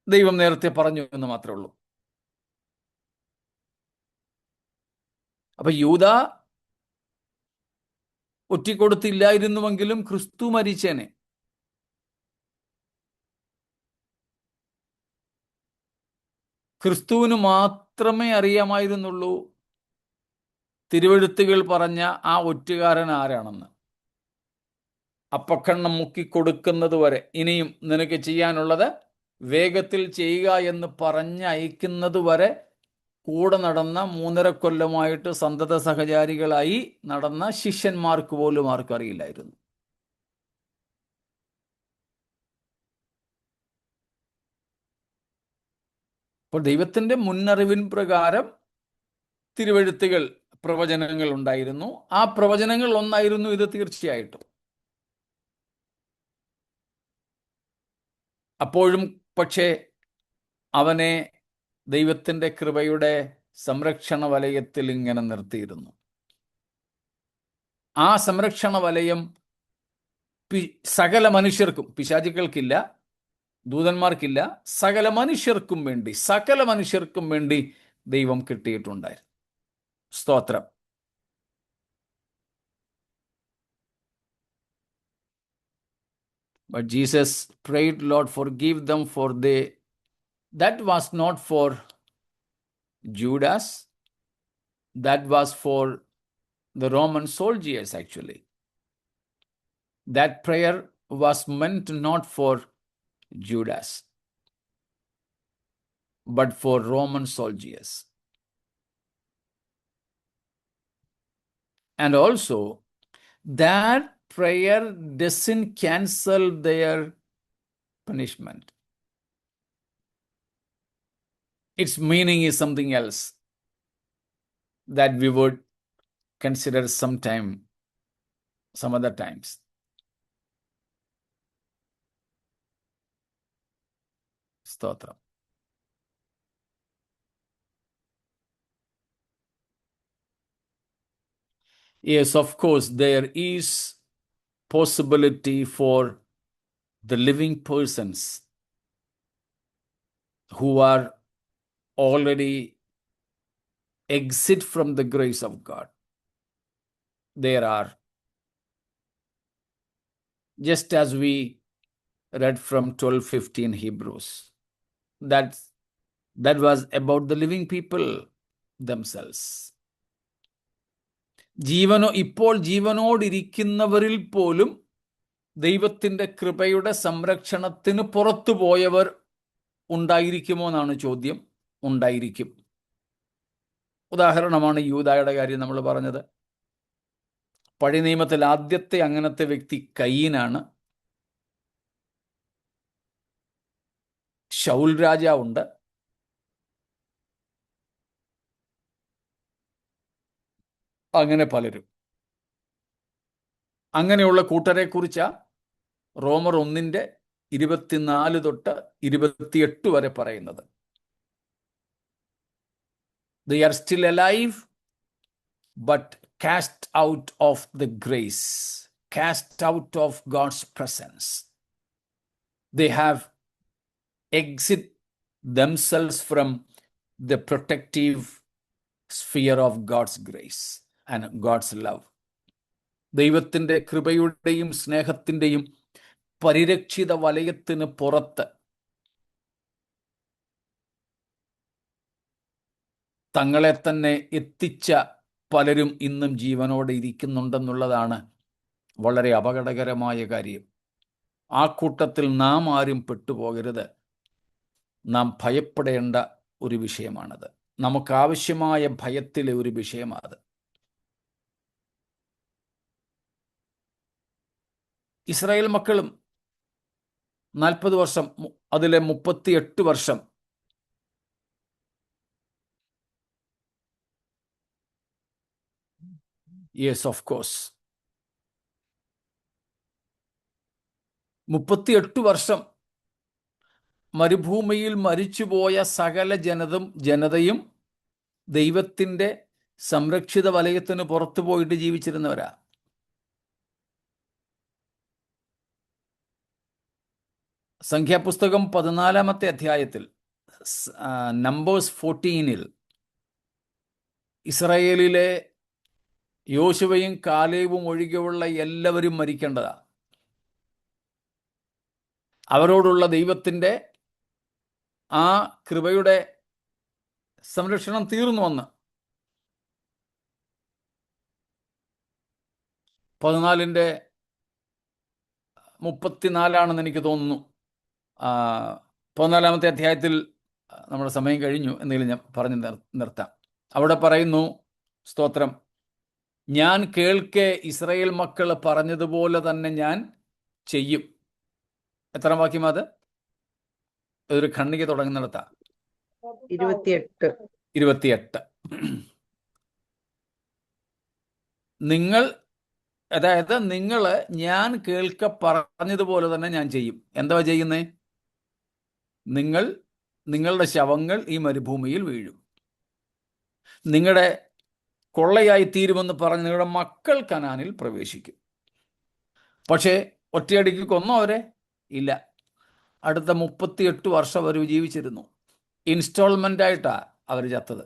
ദൈവം നേരത്തെ പറഞ്ഞു എന്ന് മാത്രമേ ഉള്ളൂ. അപ്പൊ യൂദ ഒറ്റിക്കൊടുത്തില്ലായിരുന്നുവെങ്കിലും ക്രിസ്തു മരിച്ചേനെ. ക്രിസ്തുവിന് മാത്രമേ അറിയാമായിരുന്നുള്ളൂ തിരുവെഴുത്തുകൾ പറഞ്ഞ ആ ഒറ്റുകാരൻ ആരാണെന്ന്. അപ്പക്കണ്ണം മുക്കിക്കൊടുക്കുന്നത് വരെ ഇനിയും നിനക്ക് ചെയ്യാനുള്ളത് വേഗത്തിൽ ചെയ്യുക എന്ന് പറഞ്ഞയക്കുന്നത് വരെ കൂടെ നടന്ന 3.5 കൊല്ലമായിട്ട് സന്തത സഹചാരികളായി നടന്ന ശിഷ്യന്മാർക്ക് പോലും ആർക്കും അറിയില്ലായിരുന്നു. അപ്പോൾ ദൈവത്തിൻ്റെ മുന്നറിവിൻ പ്രകാരം തിരുവെഴുത്തുകൾ, പ്രവചനങ്ങൾ ഉണ്ടായിരുന്നു. ആ പ്രവചനങ്ങൾ ഒന്നായിരുന്നു ഇത് തീർച്ചയായിട്ടും. അപ്പോഴും പക്ഷേ അവനെ ദൈവത്തിൻ്റെ കൃപയുടെ സംരക്ഷണ വലയത്തിൽ ഇങ്ങനെ നിർത്തിയിരുന്നു. ആ സംരക്ഷണ വലയം സകല മനുഷ്യർക്കും, പിശാചുക്കൾക്കില്ല, ദൂതന്മാർക്കില്ല, സകല മനുഷ്യർക്കും വേണ്ടി ദൈവം കിട്ടിയിട്ടുണ്ടായിരുന്നു. സ്തോത്രം. But Jesus prayed, Lord, forgive them, for that was not for Judas, that was for the Roman soldiers actually. That prayer was meant not for Judas, but for Roman soldiers. And also, that prayer doesn't cancel their punishment. Its meaning is something else that we would consider some other times. Stotram. Yes, of course, there is possibility for the living persons who are already exit from the grace of God. There are, just as we read from 12:15 Hebrews, that was about the living people themselves. ഇപ്പോൾ ജീവനോടിരിക്കുന്നവരിൽ പോലും ദൈവത്തിൻ്റെ കൃപയുടെ സംരക്ഷണത്തിന് പുറത്തുപോയവർ ഉണ്ടായിരിക്കുമോ എന്നാണ് ചോദ്യം. ഉണ്ടായിരിക്കും. ഉദാഹരണമാണ് യൂദായുടെ കാര്യം നമ്മൾ പറഞ്ഞത്. പഴയ നിയമത്തിൽ ആദ്യത്തെ അങ്ങനത്തെ വ്യക്തി കയീനാണ്. ശൗൽ രാജാവുണ്ട്. അങ്ങനെ പലരും. അങ്ങനെയുള്ള കൂട്ടരെ കുറിച്ചാ റോമർ 1:24 തൊട്ട് 28 വരെ പറയുന്നത്. They are still alive, but cast out of the grace, cast out of God's presence. They have exit themselves from the protective sphere of God's grace and God's love. ദൈവത്തിൻ്റെ കൃപയുടെയും സ്നേഹത്തിൻ്റെയും പരിരക്ഷിത വലയത്തിന് പുറത്ത് തങ്ങളെ തന്നെ എത്തിച്ച പലരും ഇന്നും ജീവനോടെ ഇരിക്കുന്നുണ്ടെന്നുള്ളതാണ് വളരെ അപകടകരമായ കാര്യം. ആ കൂട്ടത്തിൽ നാം ആരും പെട്ടുപോകരുത്. നാം ഭയപ്പെടേണ്ട ഒരു വിഷയമാണത്. നമുക്കാവശ്യമായ ഭയത്തിലെ ഒരു വിഷയമാണത്. ഇസ്രായേൽ മക്കളും 40 വർഷം, അതിലെ 38 വർഷം യെസ്, ഓഫ് കോഴ്സ് 38 വർഷം മരുഭൂമിയിൽ മരിച്ചുപോയ സകല ജനതയും ദൈവത്തിൻ്റെ സംരക്ഷിത വലയത്തിന് പുറത്തു പോയിട്ട് ജീവിച്ചിരുന്നവരാ. സംഖ്യാപുസ്തകം 14-ാമത്തെ അധ്യായത്തിൽ, നമ്പേഴ്സ് 14-ൽ ഇസ്രായേലിലെ യോശുവയും കാലേബും ഒഴികെയുള്ള എല്ലാവരും മരിക്കേണ്ടതാ. അവരോടുള്ള ദൈവത്തിൻ്റെ ആ കൃപയുടെ സംരക്ഷണം തീർന്നു വന്ന് 14:34 എനിക്ക് തോന്നുന്നു. 14-ാമത്തെ അധ്യായത്തിൽ നമ്മുടെ സമയം കഴിഞ്ഞു, എന്തെങ്കിലും ഞാൻ പറഞ്ഞു നിർത്താം. അവിടെ പറയുന്നു, സ്തോത്രം, ഞാൻ കേൾക്കെ ഇസ്രായേൽ മക്കൾ പറഞ്ഞതുപോലെ തന്നെ ഞാൻ ചെയ്യും. എത്ര വാക്യം അത്? ഒരു ഖണ്ഡിക തുടങ്ങുന്നിടത്താ 28. നിങ്ങൾ ഞാൻ കേൾക്ക പറഞ്ഞതുപോലെ തന്നെ ഞാൻ ചെയ്യും. എന്താ ചെയ്യുന്നേ? നിങ്ങളുടെ ശവങ്ങൾ ഈ മരുഭൂമിയിൽ വീഴും. നിങ്ങളുടെ കൊള്ളയായി തീരുമെന്ന് പറഞ്ഞ് നിങ്ങളുടെ മക്കൾ കനാനിൽ പ്രവേശിക്കും. പക്ഷേ ഒറ്റയടിക്ക് കൊന്നോ അവരെ? ഇല്ല. അടുത്ത 38 വർഷം അവർ ജീവിച്ചിരുന്നു. ഇൻസ്റ്റാൾമെൻ്റായിട്ടാണ് അവർ ചത്തത്,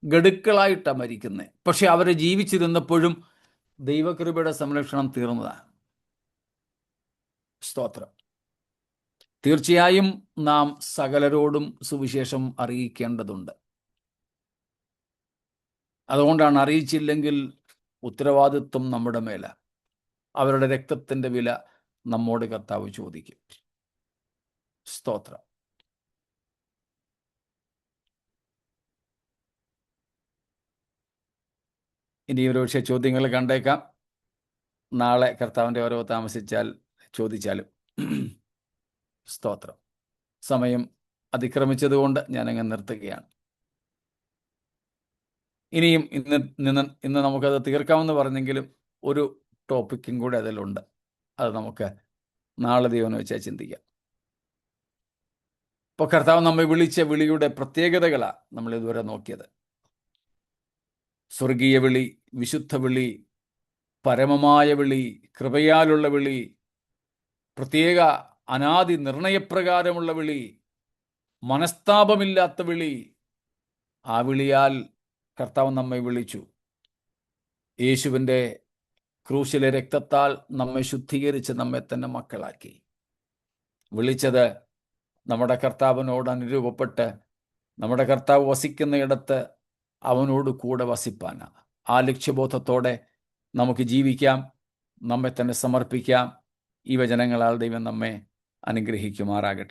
ഗഡുക്കളായിട്ടാണ് മരിക്കുന്നത്. പക്ഷെ അവർ ജീവിച്ചിരുന്നപ്പോഴും ദൈവകൃപയുടെ സംരക്ഷണം തീർന്നതാണ്. സ്തോത്രം. തീർച്ചയായും നാം സകലരോടും സുവിശേഷം അറിയിക്കേണ്ടതുണ്ട്. അതുകൊണ്ടാണ് അറിയിച്ചില്ലെങ്കിൽ ഉത്തരവാദിത്വം നമ്മുടെ മേല. അവരുടെ രക്തത്തിൻ്റെ വില നമ്മോട് കർത്താവ് ചോദിക്കും. സ്തോത്രം. ഇനി ഒരു പക്ഷേ ചോദ്യങ്ങൾ കണ്ടേക്കാം. നാളെ കർത്താവിൻ്റെ ഓരോ ചോദിച്ചാലും. സ്തോത്രം. സമയം അതിക്രമിച്ചതുകൊണ്ട് ഞാനങ്ങ് നിർത്തുകയാണ്. ഇനിയും ഇന്ന് നമുക്കത് തീർക്കാമെന്ന് പറഞ്ഞെങ്കിലും ഒരു ടോപ്പിക്കും കൂടെ അതിലുണ്ട്. അത് നമുക്ക് നാളെ ദൈവം വെച്ചാൽ ചിന്തിക്കാം. ഇപ്പോൾ കർത്താവ് നമ്മെ വിളിച്ച വിളിയുടെ പ്രത്യേകതകളാണ് നമ്മൾ ഇതുവരെ നോക്കിയത്. സ്വർഗീയ വിളി, വിശുദ്ധ വിളി, പരമമായ വിളി, കൃപയാലുള്ള വിളി, പ്രത്യേക അനാദി നിർണയപ്രകാരമുള്ള വിളി, മനസ്താപമില്ലാത്ത വിളി. ആ വിളിയാൽ കർത്താവ് നമ്മെ വിളിച്ചു. യേശുവിൻ്റെ ക്രൂശിലെ രക്തത്താൽ നമ്മെ ശുദ്ധീകരിച്ച് നമ്മെ തന്നെ മക്കളാക്കി. വിളിച്ചത് നമ്മുടെ കർത്താവിനോട് അനുരൂപപ്പെട്ട് നമ്മുടെ കർത്താവ് വസിക്കുന്നയിടത്ത് അവനോട് കൂടെ വസിപ്പാനാണ്. ആ ലക്ഷ്യബോധത്തോടെ നമുക്ക് ജീവിക്കാം, നമ്മെ തന്നെ സമർപ്പിക്കാം. ഈ വചനങ്ങളാൽ ദൈവം നമ്മെ അനുഗ്രഹിക്കുമാറാകട്ടെ.